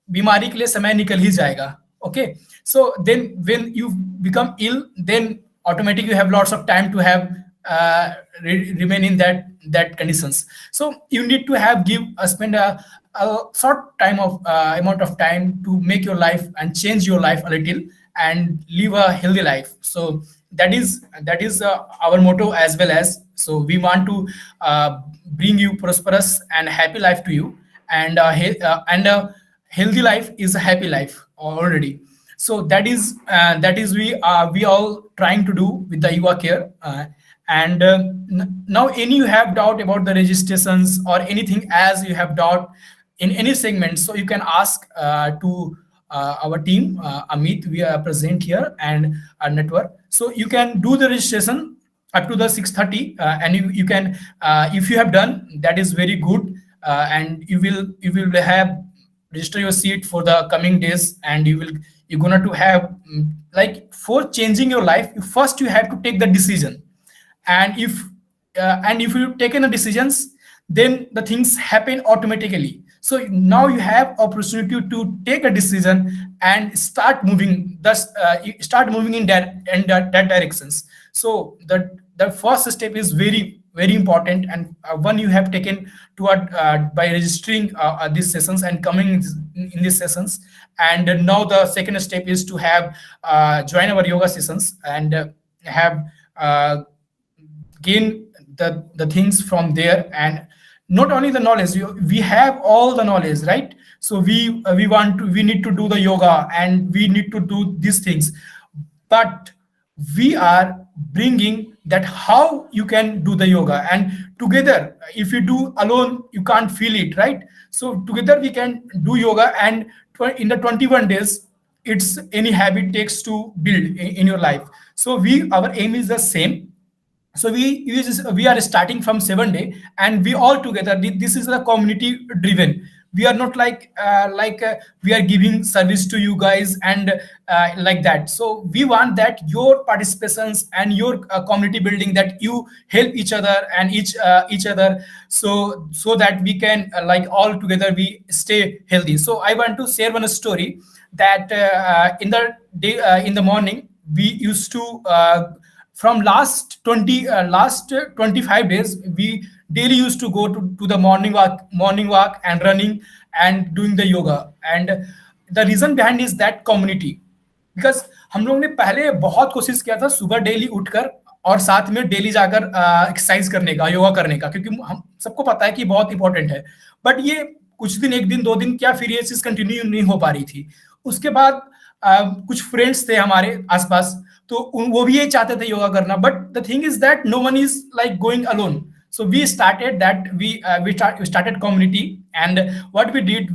बीमारी के लिए समय निकल ही जाएगा। Okay, so then when you become ill, then automatically you have lots of time to have remain in that conditions. So you need to have spend a short time of amount of time to make your life and change your life a little and live a healthy life. So that is our motto as well. As so we want to bring you prosperous and happy life to you, and a healthy life is a happy life already. So that is we all trying to do with the Yuva Care. And now any you have doubt about the registrations or anything as you have doubt in any segment, so you can ask to our team, Amit, we are present here, and our network. So you can do the registration up to the 6:30, and you can if you have done, that is very good, and you will have register your seat for the coming days, and you're gonna to have like for changing your life, first you have to take the decision. And if you've taken the decisions, then the things happen automatically. So now you have opportunity to take a decision and start moving, thus you start moving in that directions. So the first step is very very important, and one you have taken toward by registering these sessions and coming in these sessions. And now the second step is to have join our yoga sessions and have gain the things from there. And not only the knowledge, we have all the knowledge, right? So we need to do the yoga and we need to do these things, but we are bringing that how you can do the yoga. And together, if you do alone, you can't feel it, right? So together we can do yoga, and in the 21 days, it's any habit takes to build in your life. So our aim is the same. So we are starting from 7 day, and we all together, this is the community driven. We are not like we are giving service to you guys and like that. So we want that your participations and your community building, that you help each other and each other, so that we can like all together we stay healthy. So I want to share one story that in the day in the morning, we used to from last 25 days, we daily used to go to the morning walk and running and doing the yoga. And the reason behind is that community, because हम लोग ने पहले बहुत कोशिश किया था सुबह daily उठकर और साथ में डेली जाकर एक्सरसाइज करने का, योगा करने का, क्योंकि हम सबको पता है कि बहुत इंपॉर्टेंट है। बट ये कुछ दिन, एक दिन 2 दिन क्या, फिर ये चीज कंटिन्यू नहीं हो पा रही थी। उसके बाद कुछ फ्रेंड्स थे हमारे आसपास, तो वो भी ये चाहते थे योगा करना, but the thing is that no one is like going alone. So we started that, we started community, and what we did,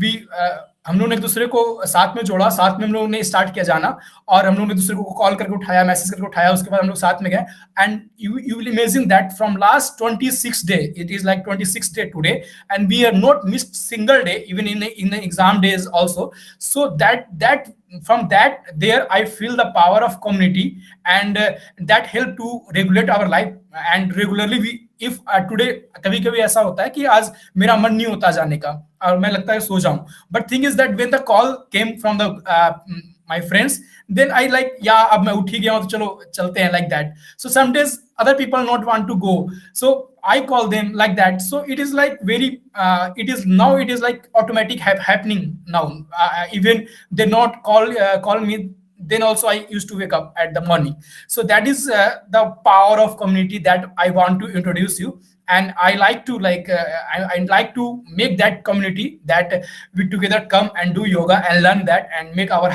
हम लोगों ने एक दूसरे को साथ में जोड़ा, साथ में हम लोगों ने स्टार्ट किया जाना, और हम लोगों ने दूसरे को कॉल करके उठाया, मैसेज करके उठाया, उसके बाद हम लोग साथ में गए. And you will imagine that from last 26 day, it is like 26th day today, and we are not missed single day, even in the exam days also. So that from that there I feel the power of community, and that help to regulate our life. And regularly we, if today कभी कभी ऐसा होता है कि आज मेरा मन नहीं होता जाने का और मैं लगता है सो जाऊं, but thing is that when the call came from the my friends, then I like, yeah, अब मैं उठ ही गया हूं तो चलो चलते हैं, like that. So some days other people not want to go, so I call them like that. So it is like very it is like automatic happening now. Even they not call me, then also I used to wake up at the morning. So that is the power of community that I want to introduce you. And I like to I like to make that community, that we together come and do yoga and learn that and make our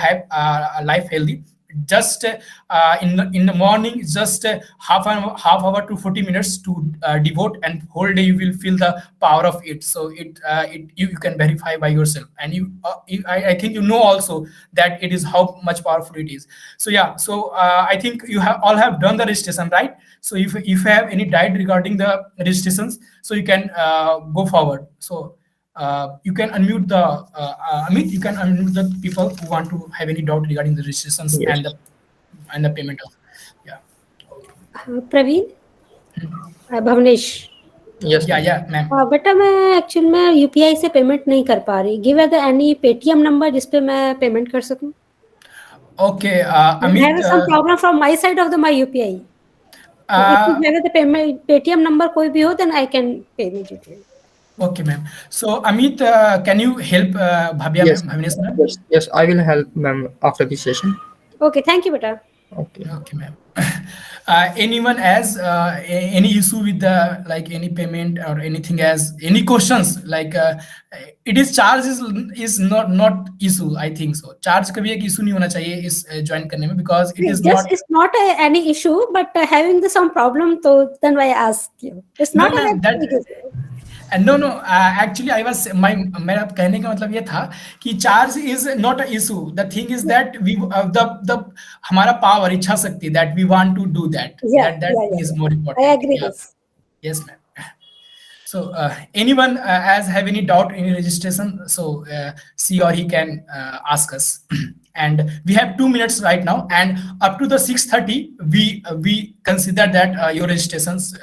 life healthy. Just in the morning, just half hour to 40 minutes to devote, and whole day you will feel the power of it. So you can verify by yourself, and I think you know also that it is how much powerful it is. So yeah, so I think you all have done the registration, right? So if you have any doubt regarding the registrations, so you can go forward. So you can unmute the Amit, you can unmute the people who want to have any doubt regarding the registrations. Yes. and the payment of, yeah. Praveen, Bhavnesh. Yes. Yeah, ma'am. बेटा मैं actual में UPI से payment नहीं कर पा रही. Give us any Paytm number जिस पे मैं पेमेंट कर सकूं. Okay, I'm Amit. having some problem from my side of my UPI. So if you have the payment Paytm number कोई भी हो, then I can pay immediately. Okay, ma'am. So, Amit, can you help Bhavya Yes, ma'am, Bhavines ma'am? yes, I will help ma'am after this session. Okay, thank you, beta. Okay. Okay, ma'am. Anyone has any issue with the like any payment or anything, as any questions like it is charge is not issue, I think so. Charge कभी एक issue नहीं होना चाहिए इस join करने में, because it is Just not. it's not any issue, but having some problem, so then I ask you. It's No, not a ma'am, that. big issue. No, actually I was मेरा कहने का मतलब ये था कि charge is not a issue. The thing is that we the हमारा power, इच्छा शक्ति, that we want to do that, Yeah, that yeah, yeah, is yeah. more I important. agree Yeah. this. Yes, ma'am. So anyone has have any doubt in registration, so she or he can ask us. And we have 2 minutes right now, and up to the 6:30 we consider that your registrations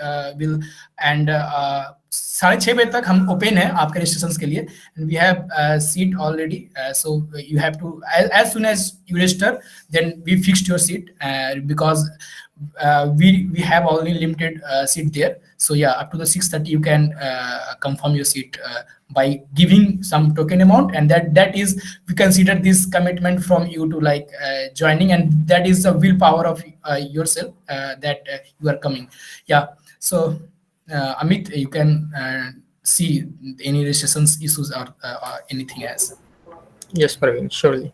will, and 6:30 बजे तक हम open है आपके registration के लिए, and we have seat already, so you have to, as soon as you register, then we fixed your seat, because we have only limited seat there. So yeah, up to the 6:30 you can confirm your seat by giving some token amount, and that is, we consider this commitment from you to like joining, and that is the willpower of yourself, that you are coming. Yeah. So Amit, you can see any registrations issues or anything else. Yes, Praveen, surely.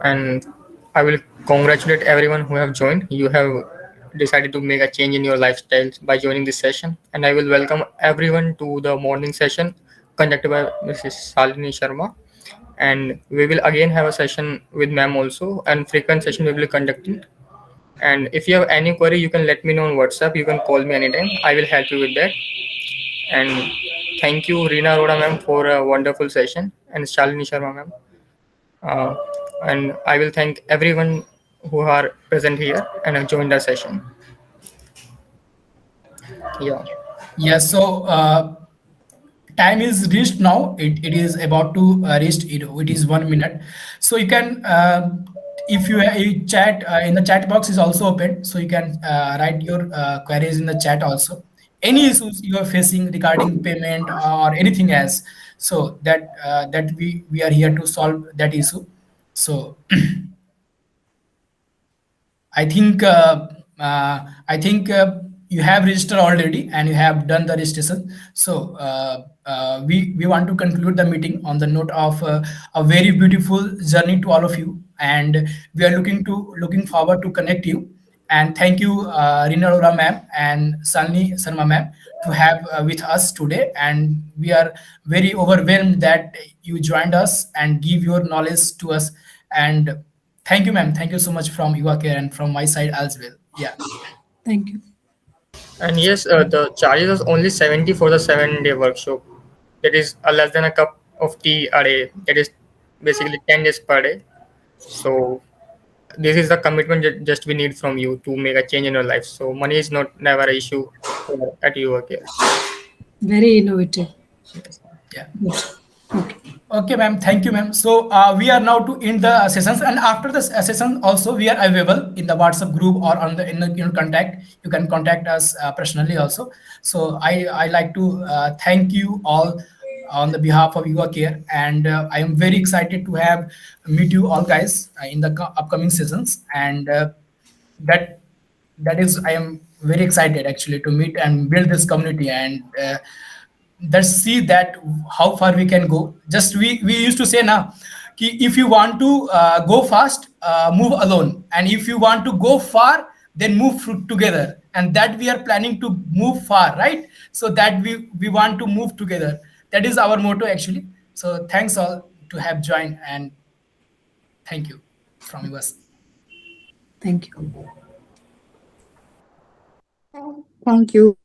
And I will congratulate everyone who have joined. You have decided to make a change in your lifestyle by joining this session. And I will welcome everyone to the morning session conducted by Mrs. Shalini Sharma. And we will again have a session with ma'am also, and frequent session we will be conducting. And if you have any query, you can let me know on WhatsApp. You can call me anytime. I will help you with that. And thank you, Reena Arora ma'am, for a wonderful session, and Shalini Sharma ma'am. And I will thank everyone who are present here and have joined our session. Yeah. Yeah. So time is reached now. It is about to reach. It is 1 minute. So you can, if you chat in the chat box is also open, so you can write your queries in the chat also. Any issues you are facing regarding payment or anything else, so that we are here to solve that issue. So I think you have registered already and you have done the registration. So we want to conclude the meeting on the note of a very beautiful journey to all of you, and we are looking forward to connect you. And thank you, Reena Arora ma'am and Shalini Sharma ma'am, to have with us today. And we are very overwhelmed that you joined us and give your knowledge to us. And thank you, ma'am. Thank you so much from YourCare and from my side as well. Yeah. Thank you. And yes, the charges are only 70 for the 7-day workshop. That is less than a cup of tea a day. That is basically 10 days per day. So this is the commitment that just we need from you to make a change in your life. So money is never an issue at YourCare. Very innovative. Yeah. Good. Okay. Okay, ma'am. Thank you, ma'am. So we are now to end the sessions, and after the session also we are available in the WhatsApp group or on the in the contact. You can contact us personally also. So I like to thank you all on the behalf of YourCare, and I am very excited to have meet you all guys in the upcoming sessions, and that is, I am very excited actually to meet and build this community, and let's see that how far we can go. Just we used to say now, if you want to go fast, move alone, and if you want to go far, then move together. And that we are planning to move far, right? So that we want to move together. That is our motto actually. So thanks all to have joined, and thank you from us. Thank you. Thank you.